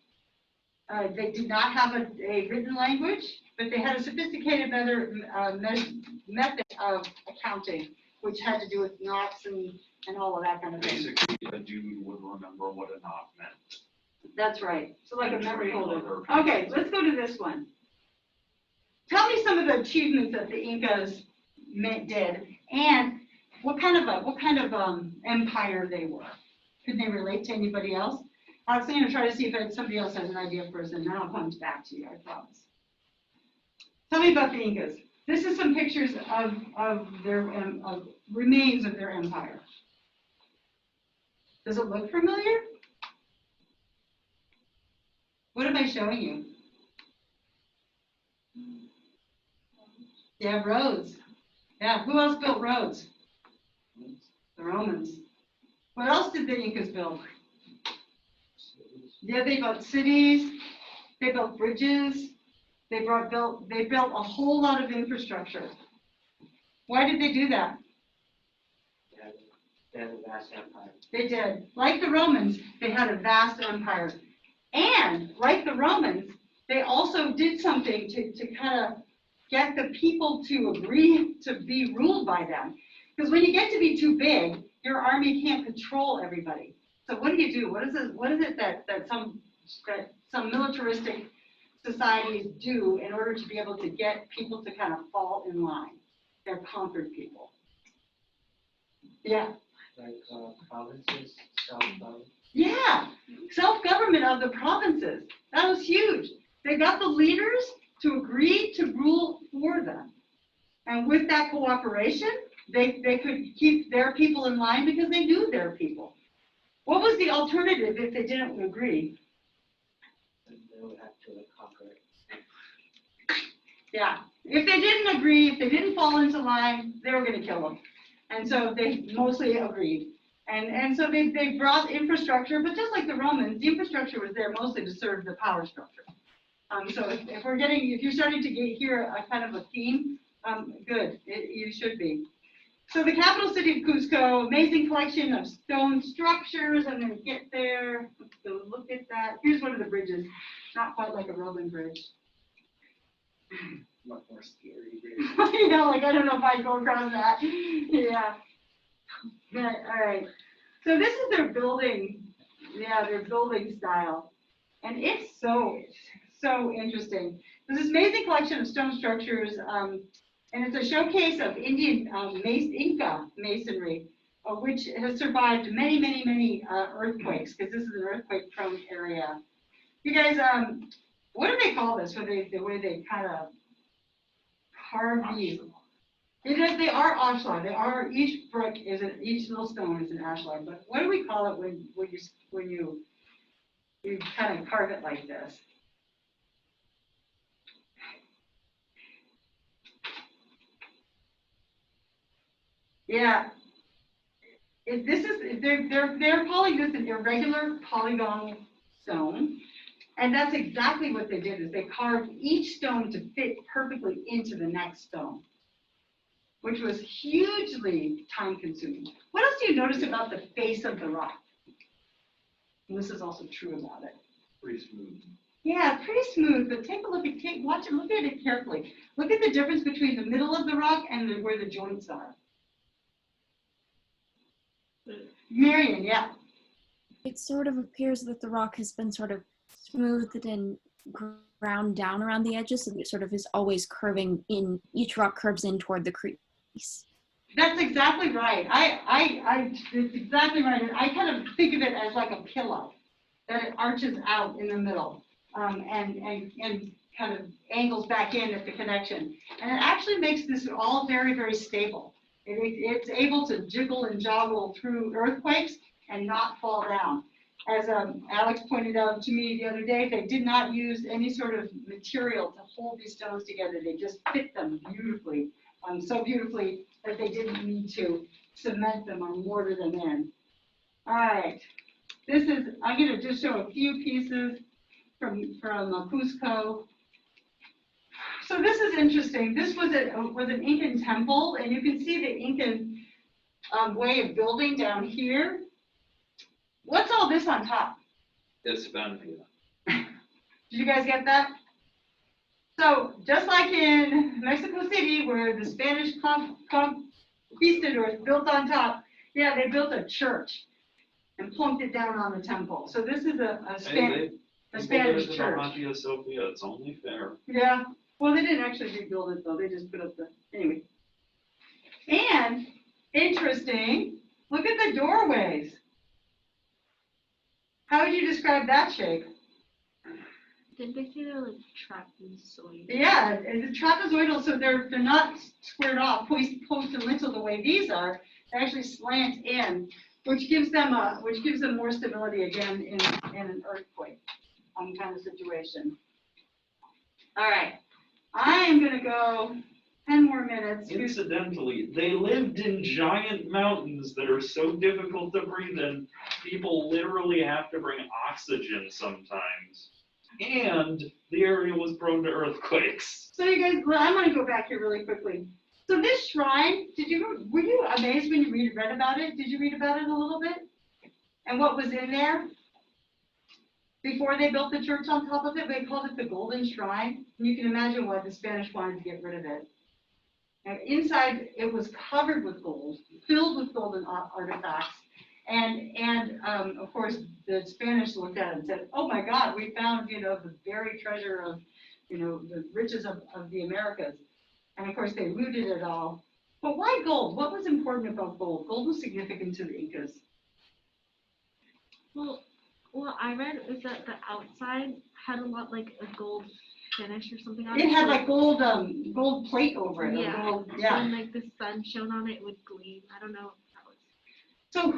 They did not have a written language, but they had a sophisticated method of accounting, which had to do with knots and all of that kind of thing. basically, a dude would remember what a knot meant. That's right. So like a memory holder. Other Okay, let's go to this one. Tell me some of the achievements that the Incas did, and what kind of empire they were. Could they relate to anybody else? I was going to try to see if somebody else has an idea first, and then I'll come back to you. I promise. Tell me about the Incas. This is some pictures of their of remains of their empire. Does it look familiar? What am I showing you? Yeah, roads. Yeah, who else built roads? The Romans. What else did the Incas build? Yeah, they built cities. They built bridges. They built a whole lot of infrastructure. Why did they do that? They had a vast empire. They did. Like the Romans, they had a vast empire. And like the Romans, they also did something to kind of get the people to agree to be ruled by them. Because when you get to be too big, your army can't control everybody. So what do? What is it that some militaristic societies do in order to be able to get people to kind of fall in line? They're conquered people. Yeah. Like provinces, self-government. Yeah, self-government of the provinces. That was huge. They got the leaders to agree to rule for them. And with that cooperation, they could keep their people in line because they knew their people. What was the alternative if they didn't agree? And they would have to conquer it. Yeah, if they didn't agree, if they didn't fall into line, they were going to kill them. And so they mostly agreed. And so they brought infrastructure, but just like the Romans, the infrastructure was there mostly to serve the power structure. So if you're starting to hear a kind of a theme, good, you should be. So the capital city of Cusco, amazing collection of stone structures. I'm going to get there. Let's go look at that. Here's one of the bridges. Not quite like a Roman bridge. Much more scary. You know, like, I don't know if I'd go across that. Yeah. Yeah, all right. So this is their building, their building style. And it's so interesting. There's this amazing collection of stone structures, and it's a showcase of Indian Inca masonry, which has survived many earthquakes, because this is an earthquake-prone area. You guys, what do they call this? The way they kind of carve these. They are ashlar. They are, each brick is each little stone is an ashlar. But what do we call it when you kind of carve it like this? Yeah. They're calling this an irregular polygonal stone. And that's exactly what they did, is they carved each stone to fit perfectly into the next stone, which was hugely time consuming. What else do you notice about the face of the rock? And this is also true about it. Pretty smooth. Yeah, pretty smooth, but take a look watch it, look at it carefully. Look at the difference between the middle of the rock and where the joints are. Marion, yeah. It sort of appears that the rock has been sort of smoothed and ground down around the edges, so it sort of is always curving in, each rock curves in toward the crease. That's exactly right. It's exactly right. And I kind of think of it as like a pillow, that it arches out in the middle, and kind of angles back in at the connection. And it actually makes this all very stable. It's able to jiggle and joggle through earthquakes and not fall down. As Alex pointed out to me the other day, they did not use any sort of material to hold these stones together. They just fit them beautifully, so beautifully that they didn't need to cement them or mortar them in. All right, I'm going to just show a few pieces from Cusco. So this is interesting. This was an Incan temple, and you can see the Incan way of building down here. What's all this on top? Hispania. Did you guys get that? So just like in Mexico City, where the Spanish conquistadors built on top, yeah, they built a church and plunked it down on the temple. So this is a Spanish church. Hagia Sophia, it's only fair. Yeah. Well, they didn't actually rebuild it though. They just put up anyway. And interesting, look at the doorways. How would you describe that shape? Did they say they're like trapezoidal? Yeah, it's trapezoidal, so they're not squared off, post and lintel the way these are. They actually slant in, which gives them more stability again in an earthquake kind of situation. All right, I am gonna go 10 more minutes. Incidentally, they lived in giant mountains that are so difficult to breathe in, people literally have to bring oxygen sometimes. And the area was prone to earthquakes. So you guys, I'm gonna go back here really quickly. So this shrine, were you amazed when you read about it? Did you read about it a little bit? And what was in there? Before they built the church on top of it, they called it the Golden Shrine. And you can imagine why the Spanish wanted to get rid of it. And inside, it was covered with gold, filled with golden artifacts. And of course, the Spanish looked at it and said, oh my God, we found, the very treasure of, the riches of the Americas. And of course, they looted it all. But why gold? What was important about gold? Gold was significant to the Incas. Well, I read is that the outside had a lot like a gold finish or something on it. It had like gold plate over it. Yeah. Gold, And like the sun shone on it would gleam. I don't know if that was. So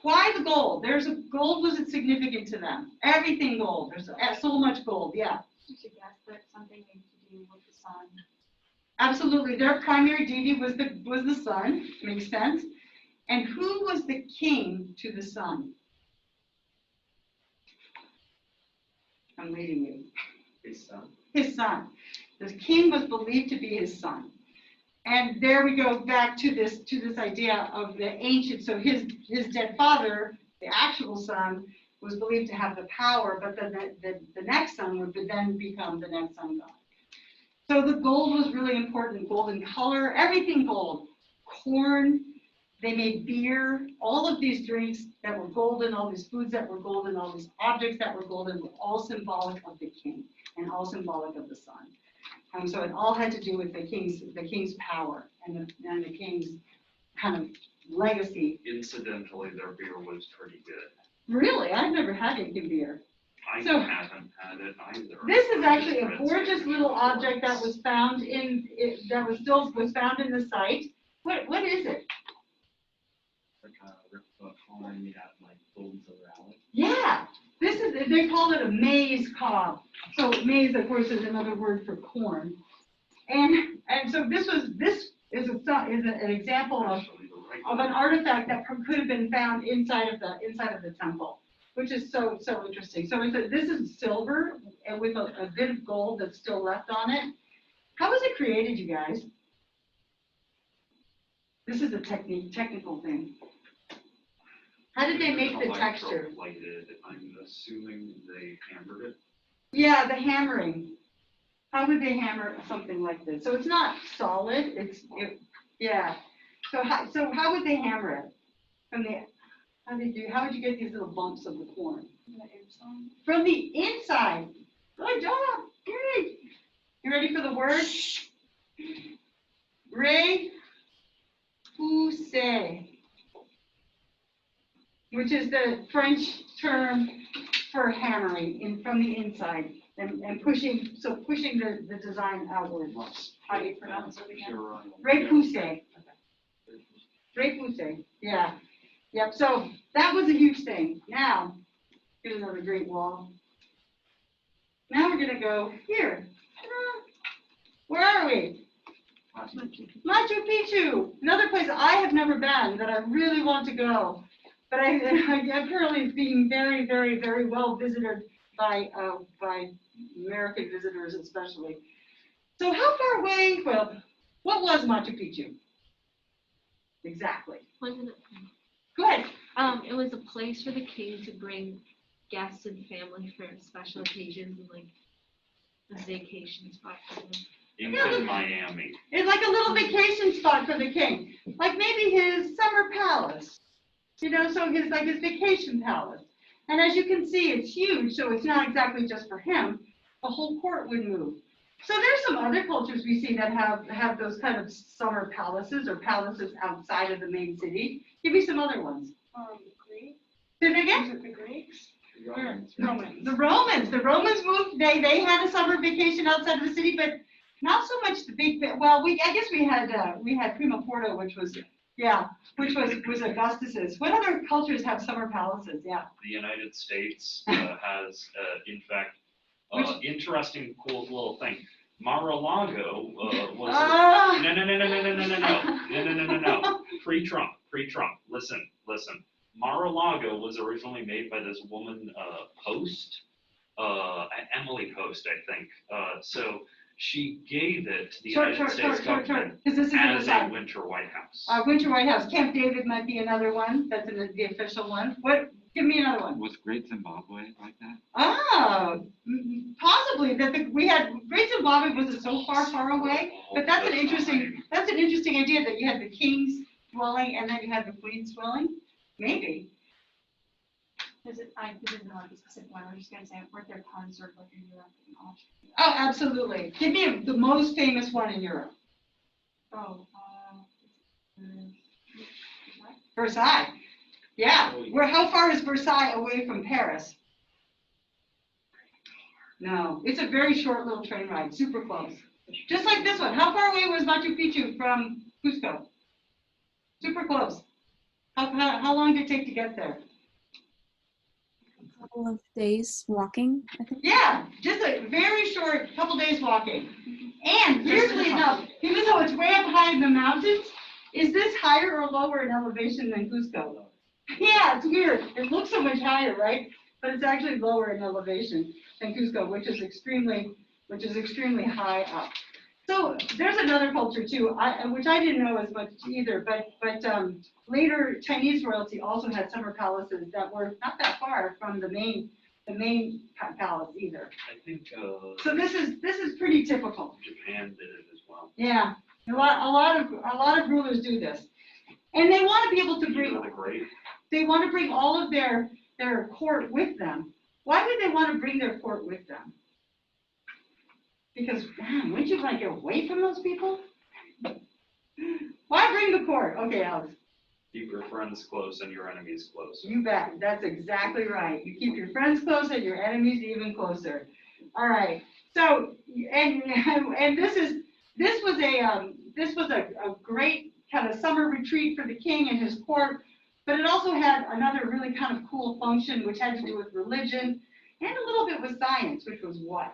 why the gold? Gold was significant to them. Everything gold. There's so much gold, yeah. To suggest that something had to do with the sun. Absolutely. Their primary deity was the sun. Makes sense. And who was the king to the sun? I'm leading you. His son. His son. The king was believed to be his son. And there we go back to this idea of the ancient. So his dead father, the actual son, was believed to have the power, but then the next son would then become the next sun god. So the gold was really important, golden color, everything gold. Corn, they made beer, all of these drinks that were golden, all these foods that were golden, all these objects that were golden were all symbolic of the king and all symbolic of the sun. So it all had to do with the king's power and the king's kind of legacy. Incidentally, their beer was pretty good. Really, I've never had Incan beer. I So- haven't had it either. This is I actually just a read gorgeous some little reports. object that was found was found in the site. What is it? Like a replica corn made out of like gold and silver alloy. Yeah, they call it a maize cob. So maize, of course, is another word for corn. And so this is an example Actually, the right of an artifact that could have been found inside of the temple, which is so interesting. So this is silver and with a bit of gold that's still left on it. How was it created, you guys? This is a technical thing. How did they make the texture? Electroplated. I'm assuming they hammered it. Yeah, the hammering. How would they hammer something like this? So it's not solid. Yeah. So how would they hammer it? How would you get these little bumps of the corn? From the inside. Good job. Great. You ready for the word? Repousse, which is the French term for hammering from the inside and pushing the design outward. How do you pronounce it again? Repousse. Repousse, yeah. Yep, so that was a huge thing. Now, here's another great wall. Now we're gonna go here. Where are we? Machu Picchu, another place I have never been that I really want to go. But apparently it's being very, very, very well visited by American visitors especially. So how far away, well, what was Machu Picchu? Exactly. Wasn't it? Go ahead. It was a place for the king to bring guests and family for special occasions and like a vacation spot for them. In Miami. It's like a little vacation spot for the king, like maybe his summer palace, so his vacation palace. And as you can see, it's huge, so it's not exactly just for him. The whole court would move. So there's some other cultures we see that have those kind of summer palaces or palaces outside of the main city. Give me some other ones. Greek? Say that again? Is it the Greeks? Romans. The Romans moved. They had a summer vacation outside of the city, but not so much the big. Well, I guess we had Prima Porto, which was Augustus's. What other cultures have summer palaces? Yeah. The United States has, in fact, interesting, cool little thing. Mar-a-Lago was no. Pre-Trump. Listen. Mar-a-Lago was originally made by this woman, Post, Emily Post, I think. So she gave it to the United States government as a winter White House. Winter White House. Camp David might be another one. That's the official one. What? Give me another one. Was Great Zimbabwe like that? Possibly. Great Zimbabwe wasn't so far away, but that's an interesting idea that you had the king's dwelling and then you had the queen's dwelling. Maybe. I didn't know the specific one. I'm just gonna say, weren't there tons sort of like in Europe and Austria? Oh, absolutely. Give me the most famous one in Europe. Versailles. Yeah. How far is Versailles away from Paris? No, it's a very short little train ride, super close. Just like this one. How far away was Machu Picchu from Cusco? Super close. How long did it take to get there? A couple of days walking, I think. Yeah, just a very short couple days walking. And weirdly enough, even though it's way up high in the mountains, is this higher or lower in elevation than Cusco? Yeah, it's weird. It looks so much higher, right? But it's actually lower in elevation than Cusco, which is extremely high up. So there's another culture too, which I didn't know as much either, but later Chinese royalty also had summer palaces that were not that far from the main the main palace either. I think, So this is pretty typical. Japan did it as well. Yeah, a lot of rulers do this. And they want to be able to Peter bring, the Great. they want to bring all of their court with them. Why would they want to bring their court with them? Because, man, wouldn't you like get away from those people? Why bring the court? Okay, Alex. Keep your friends close and your enemies close. You bet. That's exactly right. You keep your friends close and your enemies even closer. All right. So, and this was a great kind of summer retreat for the king and his court, but it also had another really kind of cool function which had to do with religion and a little bit with science, which was what?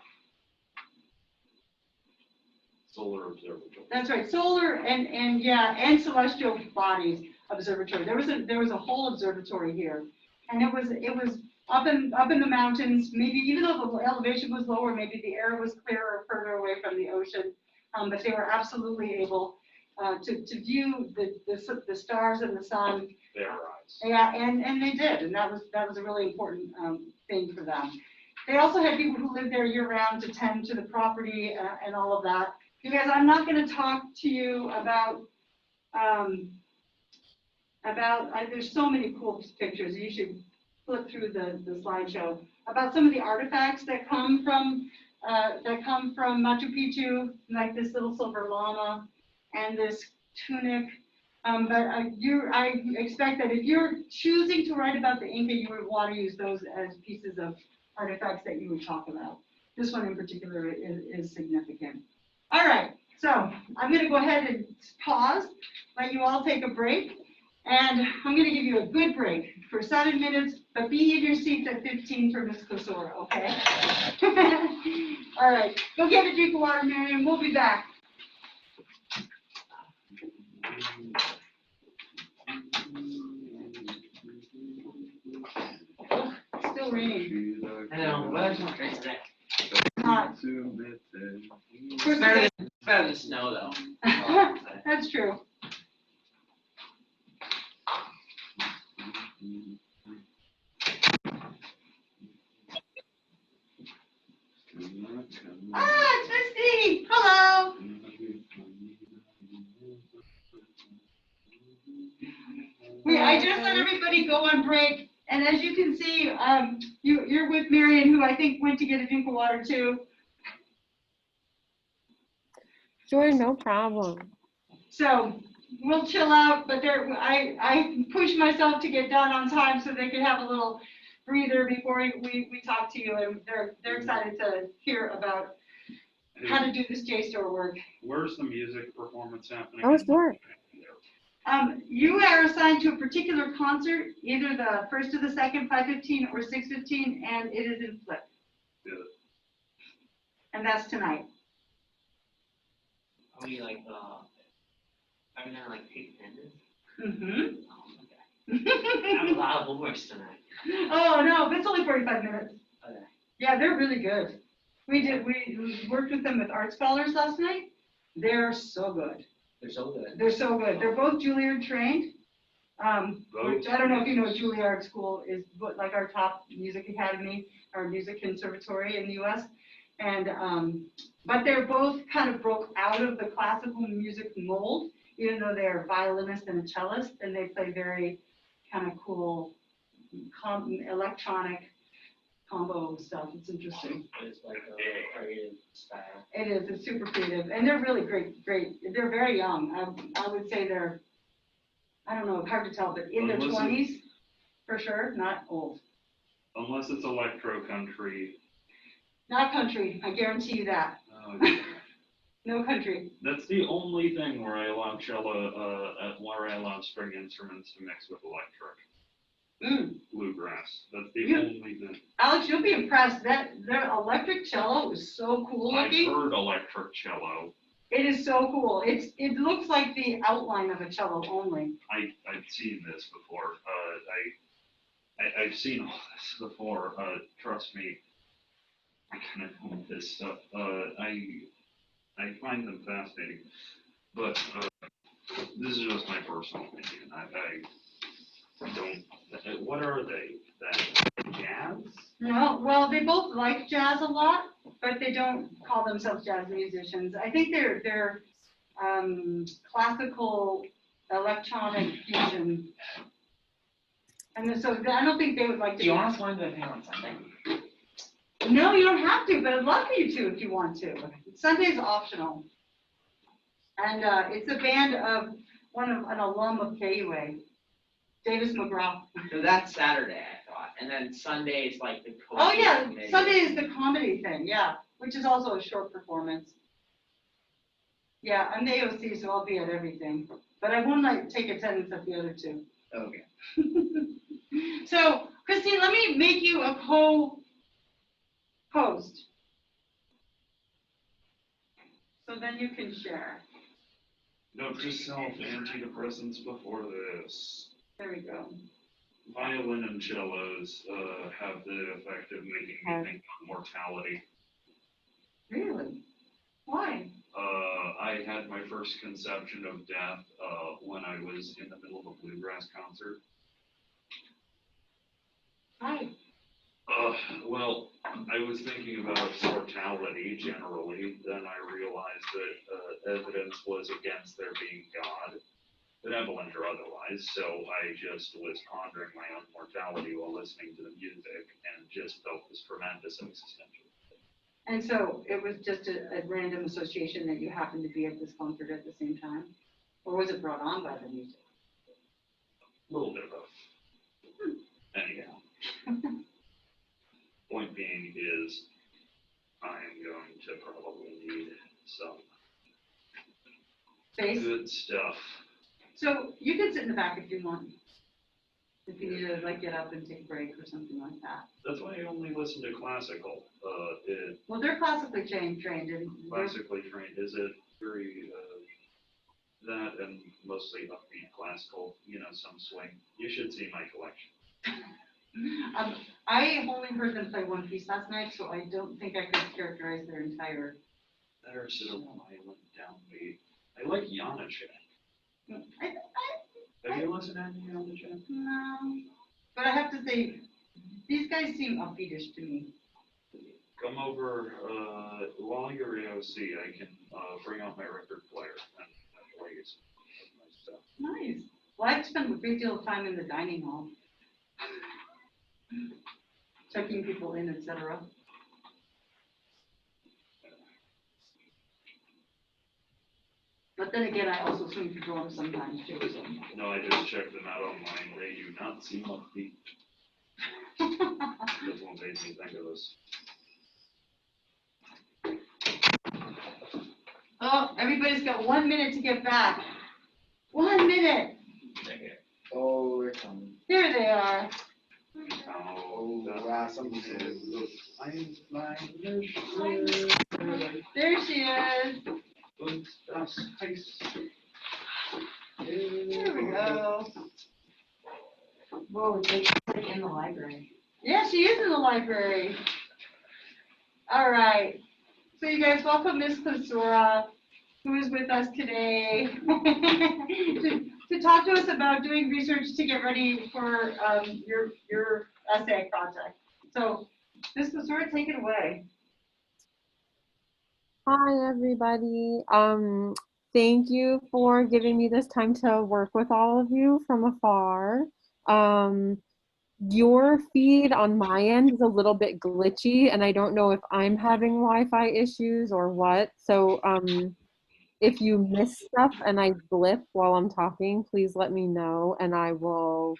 Solar observatory. That's right. Solar and celestial bodies observatory. There was a whole observatory here, and it was up in the mountains. Maybe even though the elevation was lower, maybe the air was clearer further away from the ocean. But they were absolutely able to view the stars and the sun. Their eyes. Yeah, and they did, and that was a really important thing for them. They also had people who lived there year round to tend to the property and all of that. You guys, I'm not going to talk to you about there's so many cool pictures. You should flip through the slideshow about some of the artifacts that come from Machu Picchu, like this little silver llama and this tunic. But I expect that if you're choosing to write about the Inca, you would want to use those as pieces of artifacts that you would talk about. This one in particular is significant. All right, so I'm going to go ahead and pause, let you all take a break, and I'm going to give you a good break for 7 minutes, but be in your seats at 15 for Ms. Kosora, okay? All right, go get a drink of water, Miriam. We'll be back. Still raining. I know, weather's not great today. Hot. It's better than snow though. That's true. Ah, it's Misty. Hello. I just let everybody go on break, and as you can see, you're with Marion, who I think went to get a drink of water too. Sure, no problem. So we'll chill out, but I pushed myself to get done on time so they could have a little breather before we talk to you, and they're excited to hear about how to do this JSTOR work. Where's the music performance happening? Oh, sure. You are assigned to a particular concert, either the first or the second, 5:15 or 6:15, and it is in Flip. Good. And that's tonight. Are we like, are we gonna like take attendance? Mm-hmm. Oh, okay. I have a lot of homeworks tonight. Oh, no, it's only 45 minutes. Okay. Yeah, they're really good. We worked with them with art scholars last night. They're so good. They're so good. They're so good. They're both Juilliard trained. Which I don't know if you know what Juilliard School is, but like our top music academy, our music conservatory in the U.S. And but they're both kind of broke out of the classical music mold, even though they're a violinist and a cellist, and they play very kind of cool electronic combo stuff. It's interesting. It's like a creative style. It is. It's super creative, and they're really great. They're very young. I would say they're, I don't know, hard to tell, but in their 20s for sure, not old. Unless it's electro country. Not country. I guarantee you that. No country. That's the only thing where I allow where I allow string instruments to mix with electric. Bluegrass. That's the only thing. Alex, you'll be impressed. Their electric cello is so cool looking. I've heard electric cello. It is so cool. It looks like the outline of a cello only. I've seen this before. I've seen all this before. Trust me. I kind of know this stuff. I find them fascinating, but this is just my personal opinion. I don't. What are they then? jazz? No, well, they both like jazz a lot, but they don't call themselves jazz musicians. I think they're classical electronic fusion. And so I don't think they would like to. Do you want us going to the thing on Sunday? No, you don't have to, but I'd love for you to if you want to. Sunday's optional. And it's a band of an alum of KUA, Davis McGraw. So that's Saturday, I thought, and then Sunday is like the. Oh, yeah, committee. Sunday is the comedy thing, yeah, which is also a short performance. Yeah, I'm the AOC, so I'll be at everything, but I won't take attendance at the other two. Okay. So, Christine, let me make you a co-host. So then you can share. Note to self, antidepressants before this. There we go. Violin and cellos have the effect of making me think on mortality. Really? Why? I had my first conception of death when I was in the middle of a bluegrass concert. Why? Well, I was thinking about mortality generally, then I realized that evidence was against there being God, benevolent or otherwise, so I just was pondering my own mortality while listening to the music and just felt this tremendous existential. And so it was just a random association that you happened to be at this concert at the same time? Or was it brought on by the music? A little bit of both. Anyhow. Point being is, I'm going to probably need some Space? good stuff. So you can sit in the back if you want. If you need to get up and take a break or something like that. That's why I only listen to classical. Well, they're classically trained and Classically trained, is it very, that and mostly upbeat classical, some swing. You should see my collection. I only heard them play one piece last night, so I don't think I could characterize their entire. There's sort of violent downbeat. I like Janacek. Have you listened to any Janacek? No, but I have to say, these guys seem upbeatish to me. Come over, while you're AOC, I can bring out my record player and play you some of my stuff. Nice. Well, I've spent a great deal of time in the dining hall. Checking people in, etc. But then again, I also swing for drums sometimes too. So. No, I just checked them out online. They do not seem upbeat. That's what made me think of this. Oh, everybody's got 1 minute to get back. 1 minute. Oh, they're coming. There they are. Oh, wow, somebody said. There she is. There we go. Whoa, she's in the library. Yeah, she is in the library. All right. So you guys welcome Miss Klasura, who is with us today, to talk to us about doing research to get ready for your essay project. So Miss Klasura, take it away. Hi, everybody. Thank you for giving me this time to work with all of you from afar. Your feed on my end is a little bit glitchy, and I don't know if I'm having Wi-Fi issues or what. So if you miss stuff and I blip while I'm talking, please let me know, and I will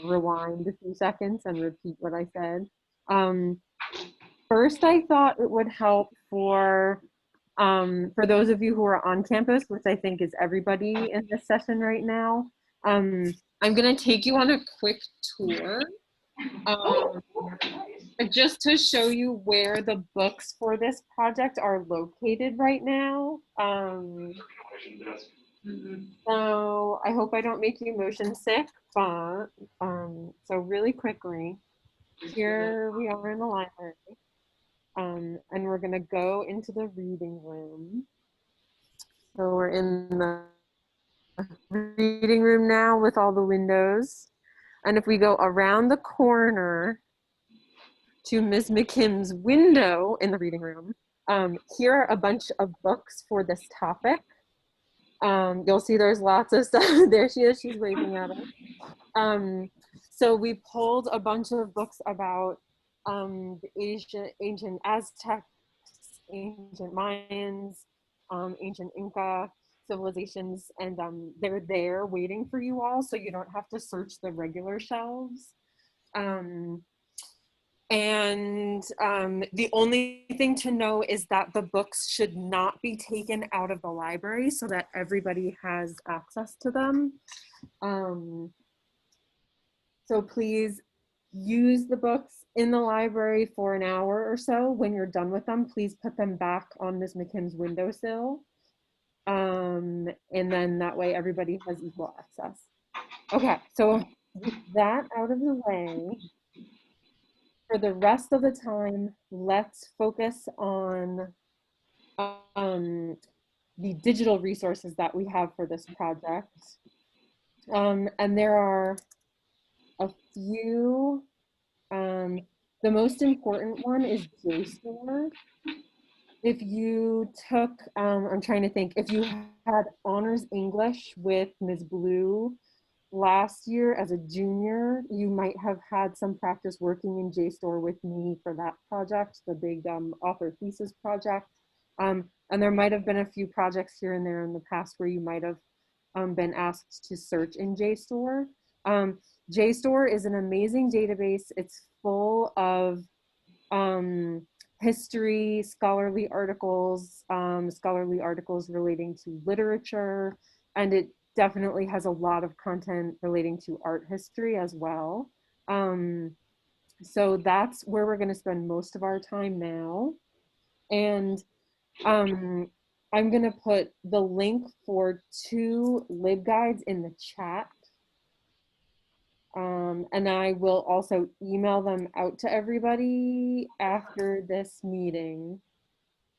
rewind a few seconds and repeat what I said. First, I thought it would help for those of you who are on campus, which I think is everybody in this session right now. I'm going to take you on a quick tour just to show you where the books for this project are located right now. So I hope I don't make you motion sick, but so really quickly, here we are in the library. And we're going to go into the reading room. So we're in the reading room now with all the windows. And if we go around the corner, to Ms. McKim's window in the reading room. Here are a bunch of books for this topic. You'll see there's lots of stuff. There she is, she's waving at us. So we pulled a bunch of books about the ancient Aztecs, ancient Mayans, ancient Inca civilizations, and they're there waiting for you all, so you don't have to search the regular shelves. The only thing to know is that the books should not be taken out of the library so that everybody has access to them. So please use the books in the library for an hour or so. When you're done with them, please put them back on Ms. McKim's windowsill. And then that way everybody has equal access. Okay, so with that out of the way, for the rest of the time, let's focus on the digital resources that we have for this project. And there are a few. The most important one is JSTOR. If you took, I'm trying to think, if you had honors English with Ms. Blue last year as a junior, you might have had some practice working in JSTOR with me for that project, the big author thesis project. And there might have been a few projects here and there in the past where you might have been asked to search in JSTOR. JSTOR is an amazing database. It's full of history, scholarly articles relating to literature, and it definitely has a lot of content relating to art history as well. So that's where we're going to spend most of our time now. And I'm going to put the link for 2 LibGuides in the chat. And I will also email them out to everybody after this meeting.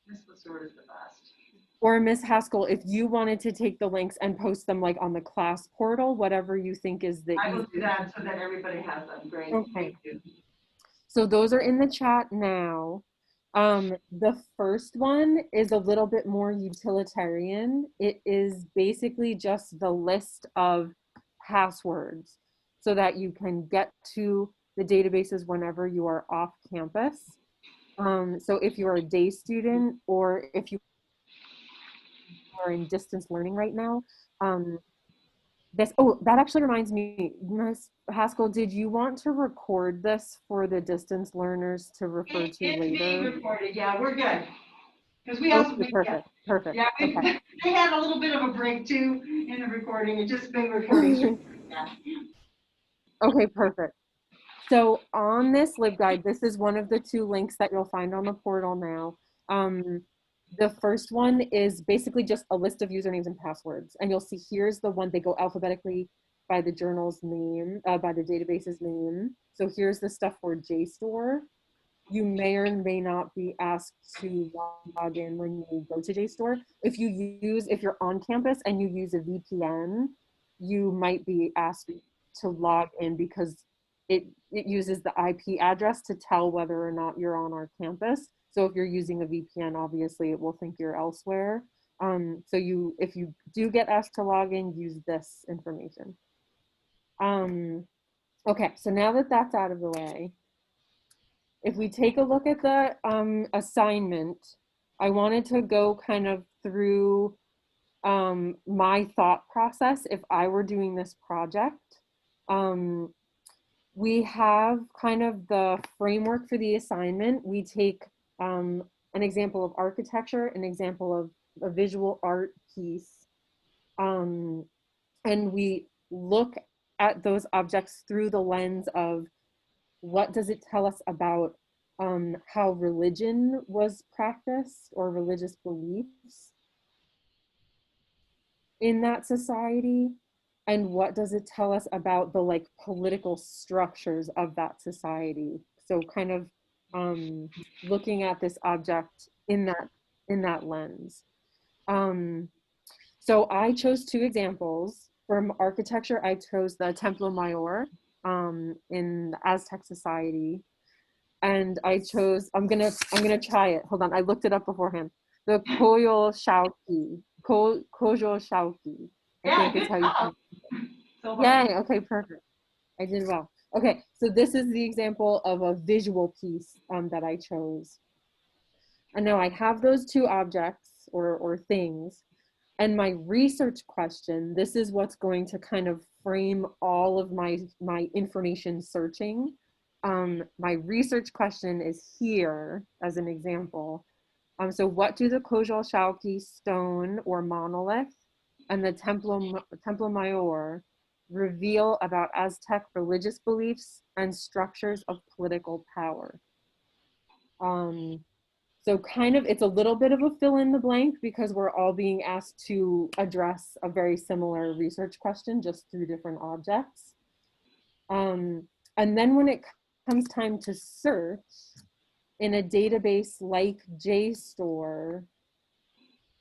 Miss Sword is the best. Or Miss Haskell, if you wanted to take the links and post them like on the class portal, whatever you think is the I will easiest. do that so that everybody has them. Great. Okay. Thank you. So those are in the chat now. The first one is a little bit more utilitarian. It is basically just the list of passwords so that you can get to the databases whenever you are off campus. So if you're a day student or if you are in distance learning right now, that actually reminds me, Ms. Haskell, did you want to record this for the distance learners to refer to It's being later? recorded. Yeah, we're good. Because we also, Okay, perfect. yeah, Okay. they had a little bit of a break too in the recording. It's just been recording. Yeah. Okay, perfect. So on this LibGuide, this is one of the 2 links that you'll find on the portal now. The first one is basically just a list of usernames and passwords. And you'll see here's the one, they go alphabetically by the journal's name, by the database's name. So here's the stuff for JSTOR. You may or may not be asked to log in when you go to JSTOR. If you're on campus and you use a VPN, you might be asked to log in because it uses the IP address to tell whether or not you're on our campus. So if you're using a VPN, obviously it will think you're elsewhere. So if you do get asked to log in, use this information. Okay, so now that that's out of the way, if we take a look at the assignment, I wanted to go kind of through my thought process if I were doing this project. We have kind of the framework for the assignment. We take an example of architecture, an example of a visual art piece, and we look at those objects through the lens of what does it tell us about how religion was practiced or religious beliefs in that society, and what does it tell us about the political structures of that society. So kind of looking at this object in that lens. So I chose 2 examples. From architecture, I chose the Templo Mayor in the Aztec society. and I chose, I'm gonna try it. Hold on, I looked it up beforehand. The Koyo Shaoki. Kojo Shaoki. I Yeah, think is good how you job. pronounce So it. hard. Yay, okay, perfect. I did well. Okay, so this is the example of a visual piece that I chose. And now I have those two objects or things. And my research question, this is what's going to kind of frame all of my information searching. My research question is here as an example. So what do the Kojal Shaoqi stone or monolith and the Templo Mayor reveal about Aztec religious beliefs and structures of political power? So kind of, it's a little bit of a fill in the blank because we're all being asked to address a very similar research question just through different objects. And then when it comes time to search in a database like JSTOR,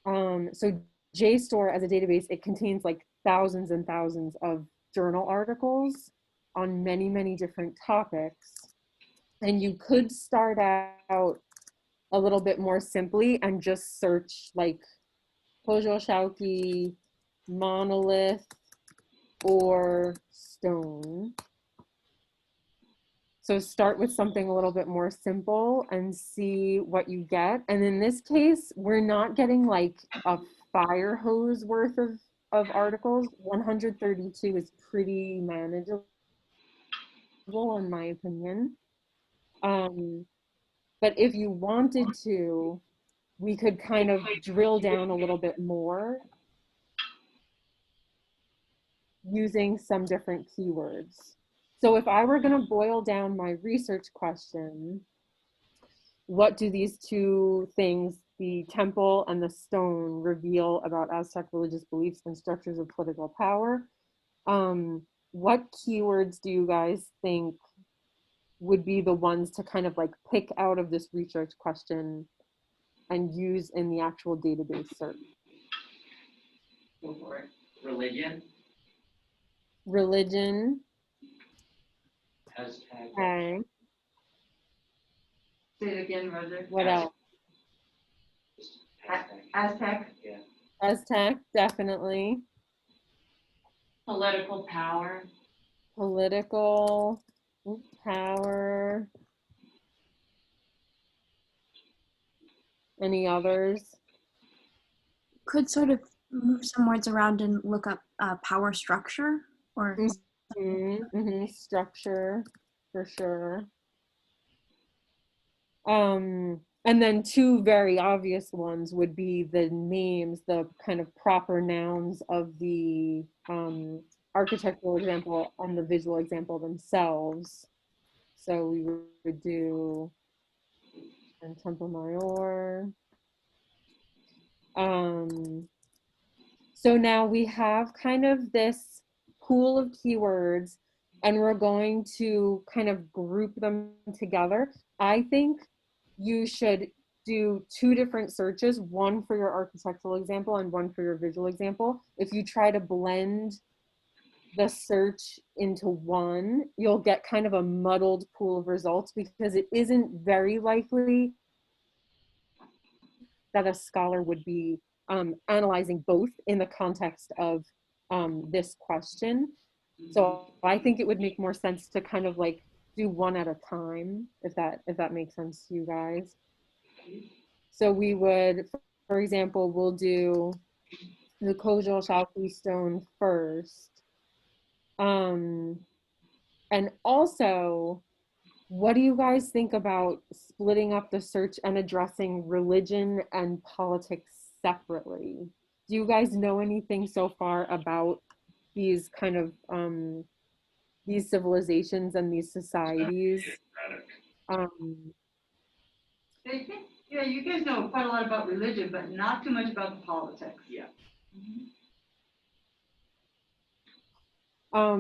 so JSTOR as a database, it contains like thousands and thousands of journal articles on many, many different topics. And you could start out a little bit more simply and just search like Kojo Shaoqi, monolith, or stone. So start with something a little bit more simple and see what you get. And in this case, we're not getting like a fire hose worth of articles. 132 is pretty manageable in my opinion. But if you wanted to, we could kind of drill down a little bit more using some different keywords. So if I were going to boil down my research question, what do these two things, the temple and the stone, reveal about Aztec religious beliefs and structures of political power? What keywords do you guys think would be the ones to kind of like pick out of this research question and use in the actual database search? Go for it. Religion. Religion. Aztec. Okay. Say it again, Roger. What else? Aztec. Yeah. Aztec, definitely. Political power. Political power. Any others? Could sort of move some words around and look up power structure or Structure, for sure. And then two very obvious ones would be the names, the kind of proper nouns of the architectural example and the visual example themselves. So we would do and Temple Mayor. So now we have kind of this pool of keywords and we're going to kind of group them together. I think you should do two different searches, one for your architectural example and one for your visual example. If you try to blend the search into one, you'll get kind of a muddled pool of results because it isn't very likely that a scholar would be analyzing both in the context of this question. So I think it would make more sense to kind of like do one at a time, if that makes sense to you guys. So we would, for example, we'll do the Kojal Shaoqi stone first. And also, what do you guys think about splitting up the search and addressing religion and politics separately? Do you guys know anything so far about these kind of these civilizations and these societies? Yeah, you guys know quite a lot about religion, but not too much about the politics. Yeah.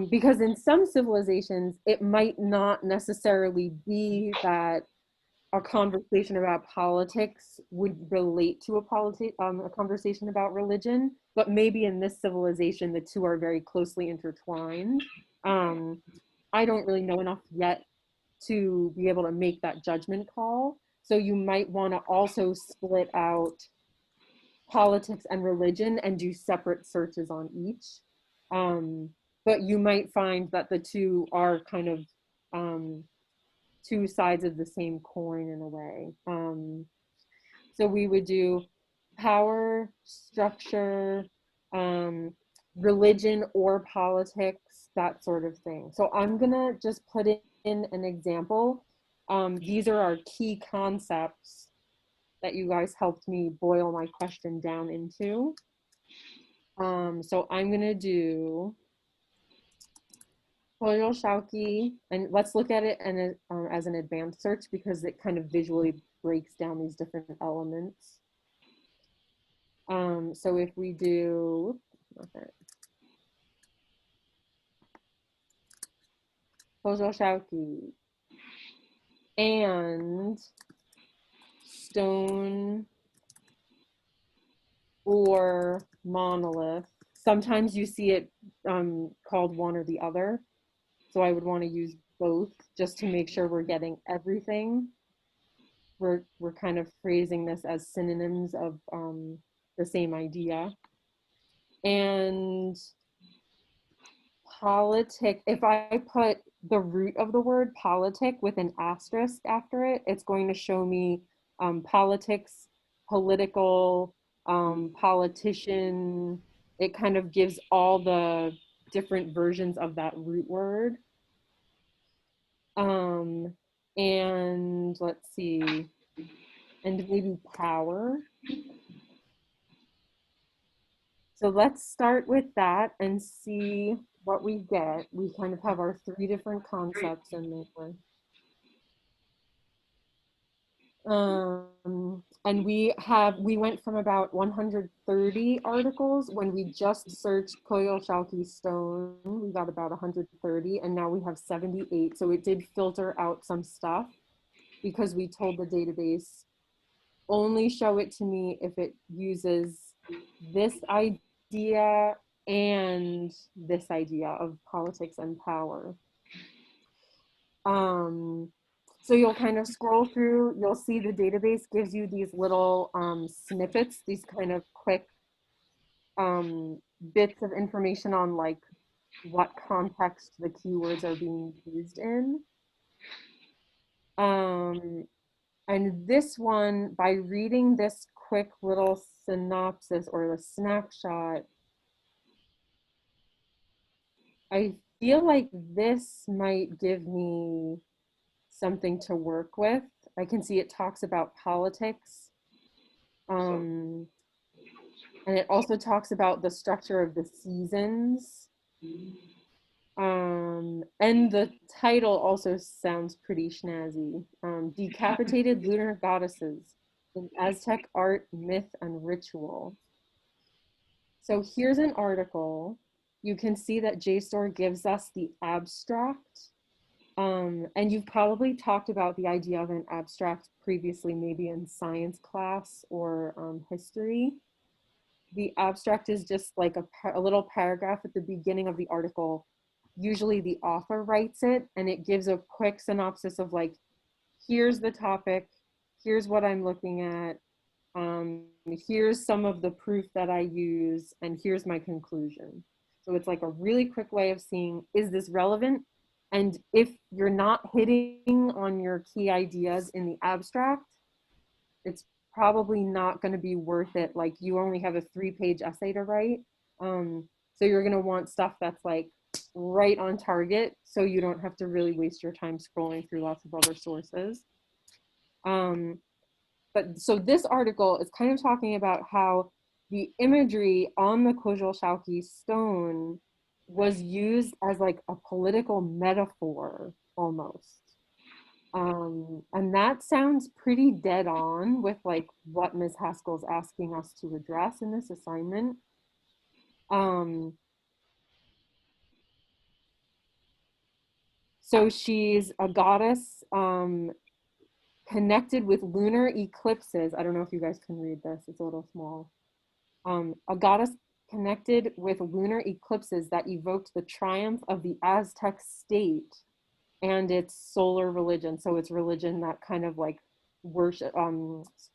Because in some civilizations, it might not necessarily be that a conversation about politics would relate to a conversation about religion, but maybe in this civilization, the two are very closely intertwined. I don't really know enough yet to be able to make that judgment call. So you might want to also split out politics and religion and do separate searches on each. But you might find that the two are kind of two sides of the same coin in a way. So we would do power, structure, religion or politics, that sort of thing. So I'm gonna just put in an example. These are our key concepts that you guys helped me boil my question down into. So I'm gonna do Koyo Shauki, and let's look at it and as an advanced search because it kind of visually breaks down these different elements. So if we do, okay, Koyo Shauki and stone or monolith. Sometimes you see it called one or the other. So I would want to use both just to make sure we're getting everything. We're kind of phrasing this as synonyms of the same idea. And politic, if I put the root of the word politic with an asterisk after it, it's going to show me politics, political, politician. It kind of gives all the different versions of that root word. And let's see, and maybe power. So let's start with that and see what we get. We kind of have our three different concepts in there. And we went from about 130 articles when we just searched Koyo Shauki stone. We got about 130, and now we have 78. So it did filter out some stuff because we told the database only show it to me if it uses this idea and this idea of politics and power. So you'll kind of scroll through, you'll see the database gives you these little snippets, these kind of quick bits of information on like what context the keywords are being used in. And this one, by reading this quick little synopsis or the snapshot, I feel like this might give me something to work with. I can see it talks about politics. And it also talks about the structure of the seasons. And the title also sounds pretty snazzy. Decapitated Lunar Goddesses in Aztec Art, Myth, and Ritual. So here's an article. You can see that JSTOR gives us the abstract. And you've probably talked about the idea of an abstract previously, maybe in science class or history. The abstract is just like a little paragraph at the beginning of the article. Usually the author writes it and it gives a quick synopsis of like, here's the topic, here's what I'm looking at, here's some of the proof that I use, and here's my conclusion. So it's like a really quick way of seeing, is this relevant? And if you're not hitting on your key ideas in the abstract, it's probably not going to be worth it. Like you only have a 3-page essay to write. So you're going to want stuff that's like right on target so you don't have to really waste your time scrolling through lots of other sources. But so this article is kind of talking about how the imagery on the Kojo Shauki stone was used as like a political metaphor almost. And that sounds pretty dead on with like what Ms. Haskell's asking us to address in this assignment. So she's a goddess connected with lunar eclipses. I don't know if you guys can read this, it's a little small. A goddess connected with lunar eclipses that evoked the triumph of the Aztec state and it's solar religion. So it's religion that kind of like worship,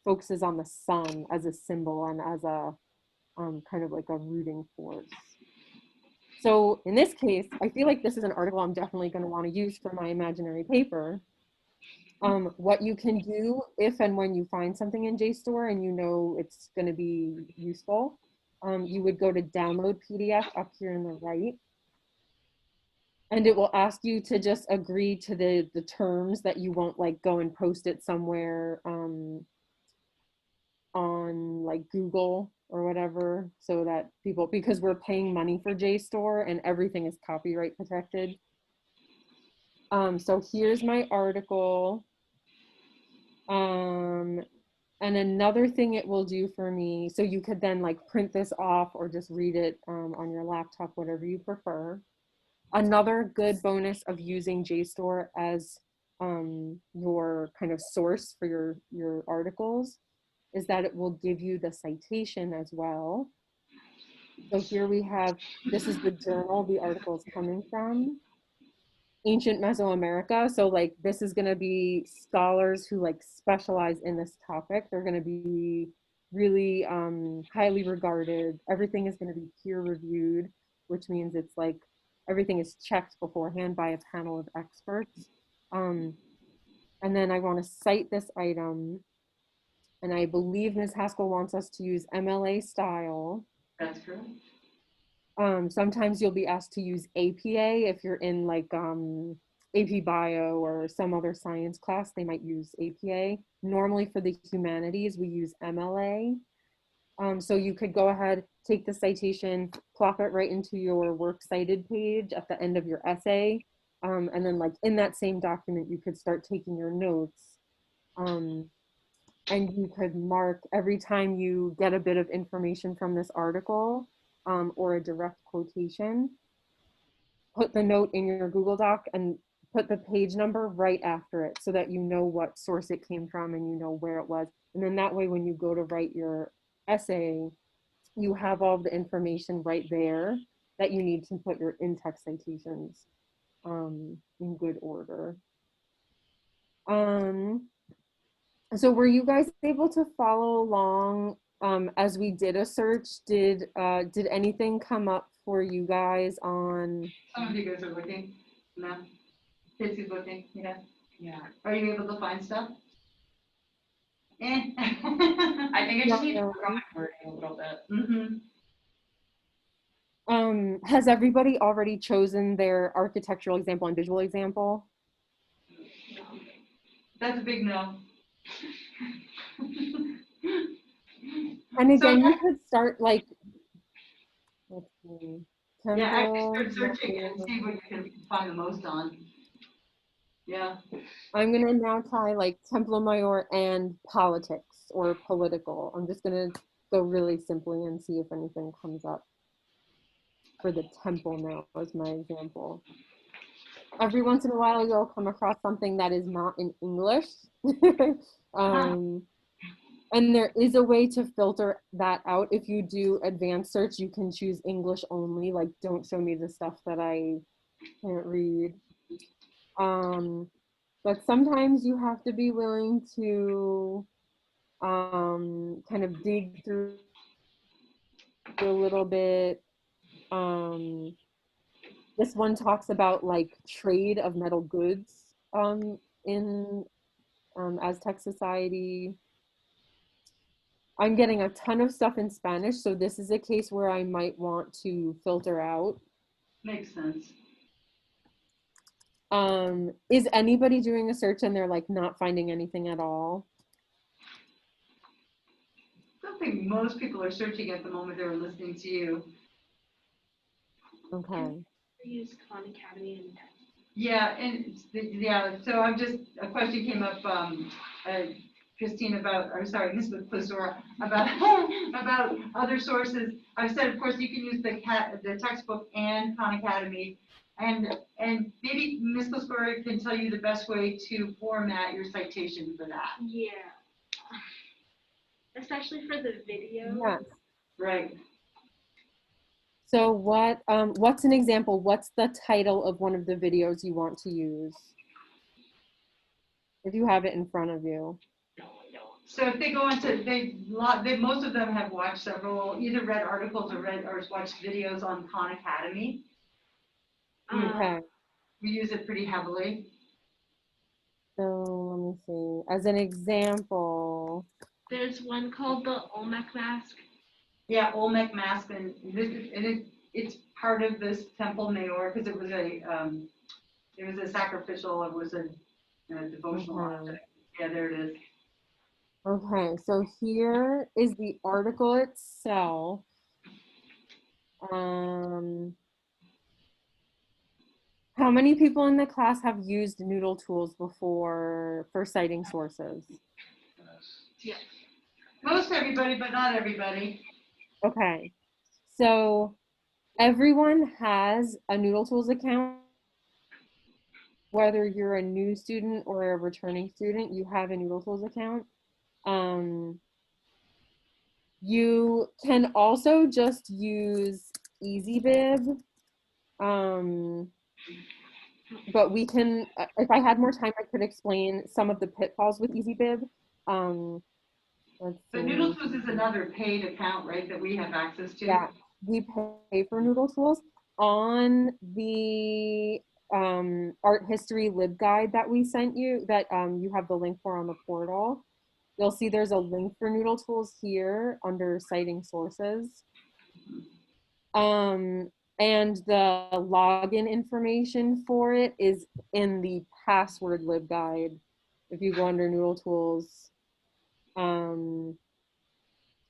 focuses on the sun as a symbol and as a kind of like a rooting force. So in this case, I feel like this is an article I'm definitely going to want to use for my imaginary paper. What you can do if and when you find something in JSTOR and you know it's going to be useful, you would go to download PDF up here on the right. And it will ask you to just agree to the terms that you won't like go and post it somewhere on like Google or whatever, so that people, because we're paying money for JSTOR and everything is copyright protected. So here's my article. And another thing it will do for me, so you could then like print this off or just read it on your laptop, whatever you prefer. Another good bonus of using JSTOR as your kind of source for your articles is that it will give you the citation as well. So here we have, this is the journal the article is coming from, Ancient Mesoamerica. So like this is going to be scholars who like specialize in this topic. They're going to be really highly regarded. Everything is going to be peer reviewed, which means it's like everything is checked beforehand by a panel of experts. And then I want to cite this item, and I believe Ms. Haskell wants us to use MLA style. That's correct. Sometimes you'll be asked to use APA if you're in like AP Bio or some other science class, they might use APA. Normally for the humanities, we use MLA. So you could go ahead, take the citation, plop it right into your works cited page at the end of your essay. And then like in that same document, you could start taking your notes. And you could mark every time you get a bit of information from this article or a direct quotation, put the note in your Google Doc and put the page number right after it so that you know what source it came from and you know where it was. And then that way, when you go to write your essay, you have all the information right there that you need to put your in-text citations in good order. So were you guys able to follow along as we did a search? Did anything come up for you guys on? Some of you guys are looking. No. Kitsy's looking. Yeah. Yeah. Are you able to find stuff? Eh. I think I just need to Yeah. work on my wording a little bit. Has everybody already chosen their architectural example and visual example? That's a big no. And again, So, you could start like, let's see. yeah, actually Temple, start searching and see what you can find the most on. Yeah. I'm gonna now try like Templo Mayor and politics or political. I'm just gonna go really simply and see if anything comes up for the temple now as my example. Every once in a while you'll come across something that is not in English. And there is a way to filter that out. If you do advanced search, you can choose English only, like don't show me the stuff that I can't read. But sometimes you have to be willing to kind of dig through a little bit. This one talks about like trade of metal goods in Aztec society. I'm getting a ton of stuff in Spanish, so this is a case where I might want to filter out. Makes sense. Is anybody doing a search and they're like not finding anything at all? I don't think most people are searching at the moment they were listening to you. Okay. Use Khan Academy and Yeah, and yeah, so I'm just, a question came up, Christine about, or sorry, Ms. Clisora, about, about other sources. I said, of course, you can use the textbook and Khan Academy. And maybe Ms. Clisora can tell you the best way to format your citation for that. yeah. Especially for the video. Yeah. Right. So what's an example? What's the title of one of the videos you want to use? If you have it in front of you. So if they go into, most of them have watched several, either read articles or watched videos on Khan Academy. Okay. We use it pretty heavily. So let me see. As an example. There's one called the Olmec Mask. Yeah, Olmec mask, and it's part of this temple mayor, because it was a sacrificial, it was a devotional object. Yeah, there it is. Okay, so here is the article itself. How many people in the class have used Noodle tools before for citing sources? Yeah. Most everybody, but not everybody. Okay, so everyone has a Noodle Tools account. Whether you're a new student or a returning student, you have a Noodle Tools account. You can also just use EasyBib. But we can, if I had more time, I could explain some of the pitfalls with EasyBib. Let's see. But Noodle Tools is another paid account, right, that we have access to? Yeah, we pay for Noodle Tools. On the art history libguide that we sent you, that you have the link for on the portal, you'll see there's a link for Noodle Tools here under citing sources. And the login information for it is in the password libguide. If you go under Noodle Tools, oh,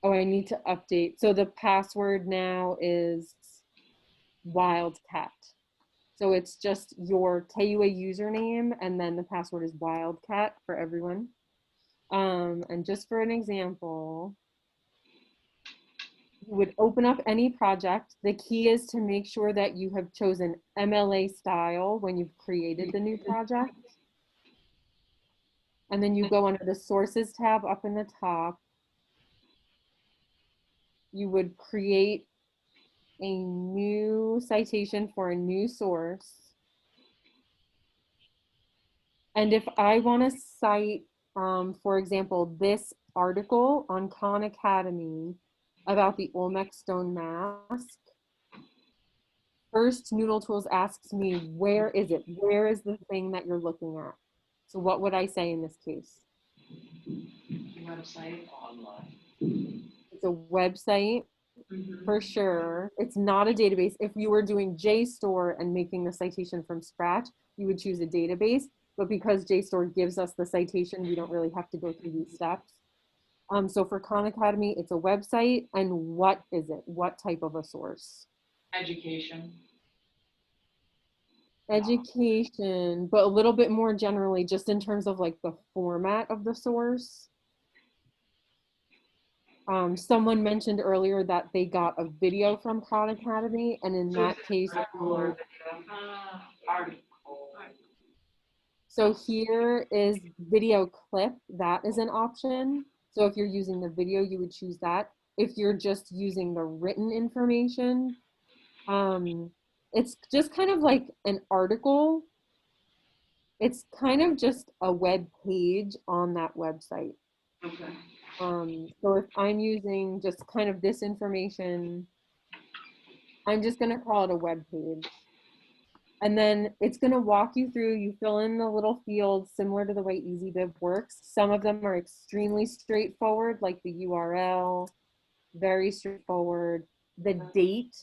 I need to update. So the password now is Wildcat. So it's just your KUA username, and then the password is Wildcat for everyone. And just for an example, you would open up any project. The key is to make sure that you have chosen MLA style when you've created the new project. And then you go under the sources tab up in the top. You would create a new citation for a new source. And if I want to cite, for example, this article on Khan Academy about the Olmec stone mask, first Noodle Tools asks me, where is it? Where is the thing that you're looking at? So what would I say in this case? Website online. It's a website for sure. It's not a database. If you were doing JSTOR and making the citation from scratch, you would choose a database. But because JSTOR gives us the citation, we don't really have to go through these steps. So for Khan Academy, it's a website. And what is it? What type of a source? Education. Education, but a little bit more generally, just in terms of like the format of the source. Someone mentioned earlier that they got a video from Khan Academy, and in that case, so here is video clip. That is an option. So if you're using the video, you would choose that. If you're just using the written information, it's just kind of like an article. It's kind of just a web page on that website. Okay. So if I'm using just kind of this information, I'm just going to call it a web page. And then it's going to walk you through, you fill in the little fields similar to the way EasyBib works. Some of them are extremely straightforward, like the URL, very straightforward. The date,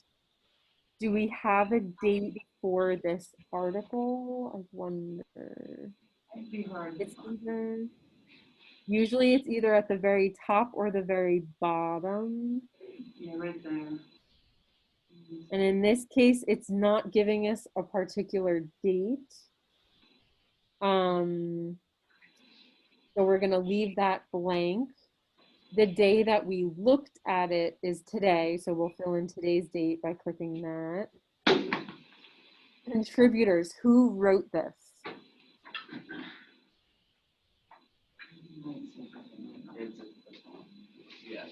do we have a date for this article? I wonder. It'd be hard to find. Usually it's either at the very top or the very bottom. Yeah, right there. And in this case, it's not giving us a particular date. So we're going to leave that blank. The day that we looked at it is today, so we'll fill in today's date by clicking that. Contributors, who wrote this? Yeah.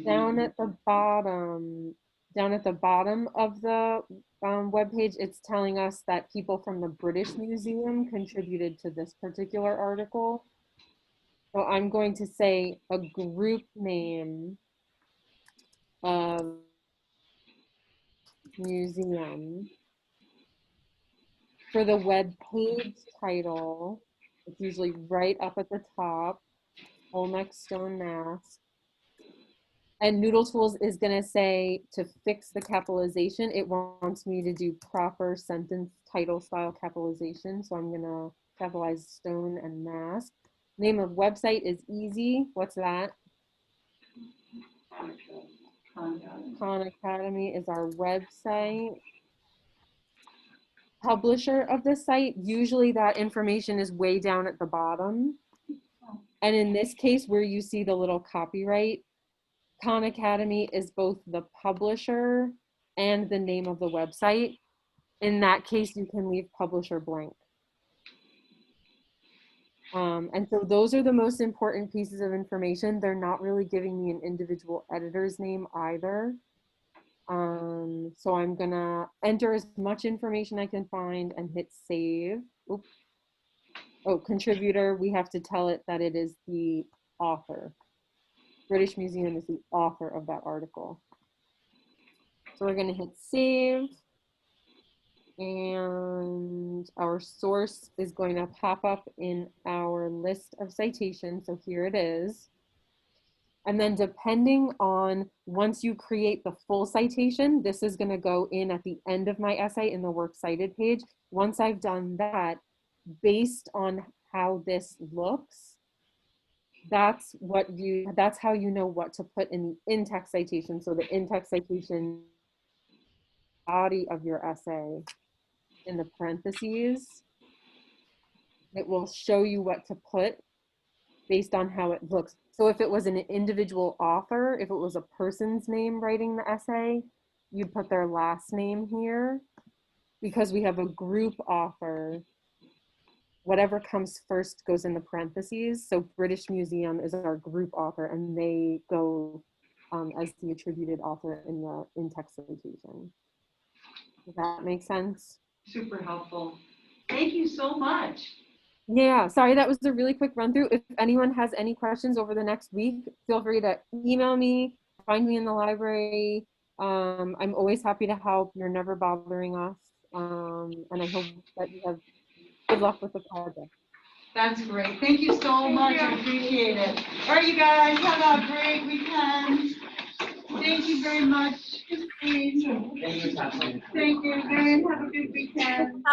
Down at the bottom, down at the bottom of the webpage, it's telling us that people from the British Museum contributed to this particular article. So I'm going to say a group name of museum. For the web page title, it's usually right up at the top, Olmec Stone Mask. And Noodle Tools is gonna say to fix the capitalization, it wants me to do proper sentence title style capitalization. So I'm gonna capitalize stone and mask. Name of website is easy. What's that? Khan Academy is our website. Publisher of the site, usually that information is way down at the bottom. And in this case, where you see the little copyright, Khan Academy is both the publisher and the name of the website. In that case, you can leave publisher blank. And so those are the most important pieces of information. They're not really giving me an individual editor's name either. So I'm gonna enter as much information I can find and hit save. Oops. Oh, contributor, we have to tell it that it is the author. British Museum is the author of that article. So we're gonna hit save. And our source is going to pop up in our list of citations. So here it is. And then depending on, once you create the full citation, this is going to go in at the end of my essay in the works cited page. Once I've done that, based on how this looks, that's how you know what to put in the in-text citation. So the in-text citation body of your essay, in the parentheses, it will show you what to put based on how it looks. So if it was an individual author, if it was a person's name writing the essay, you'd put their last name here. Because we have a group author, whatever comes first goes in the parentheses. So British Museum is our group author, and they go as the attributed author in the in-text citation. Does that make sense? Super helpful. Thank you so much. Yeah, sorry, that was a really quick run through. If anyone has any questions over the next week, feel free to email me, find me in the library. I'm always happy to help. You're never bothering us. And I hope that you have good luck with the project. That's great. Thank you so much. I appreciate it. All right, you guys, have a great weekend. Thank you very much. Thank you, and have a good weekend.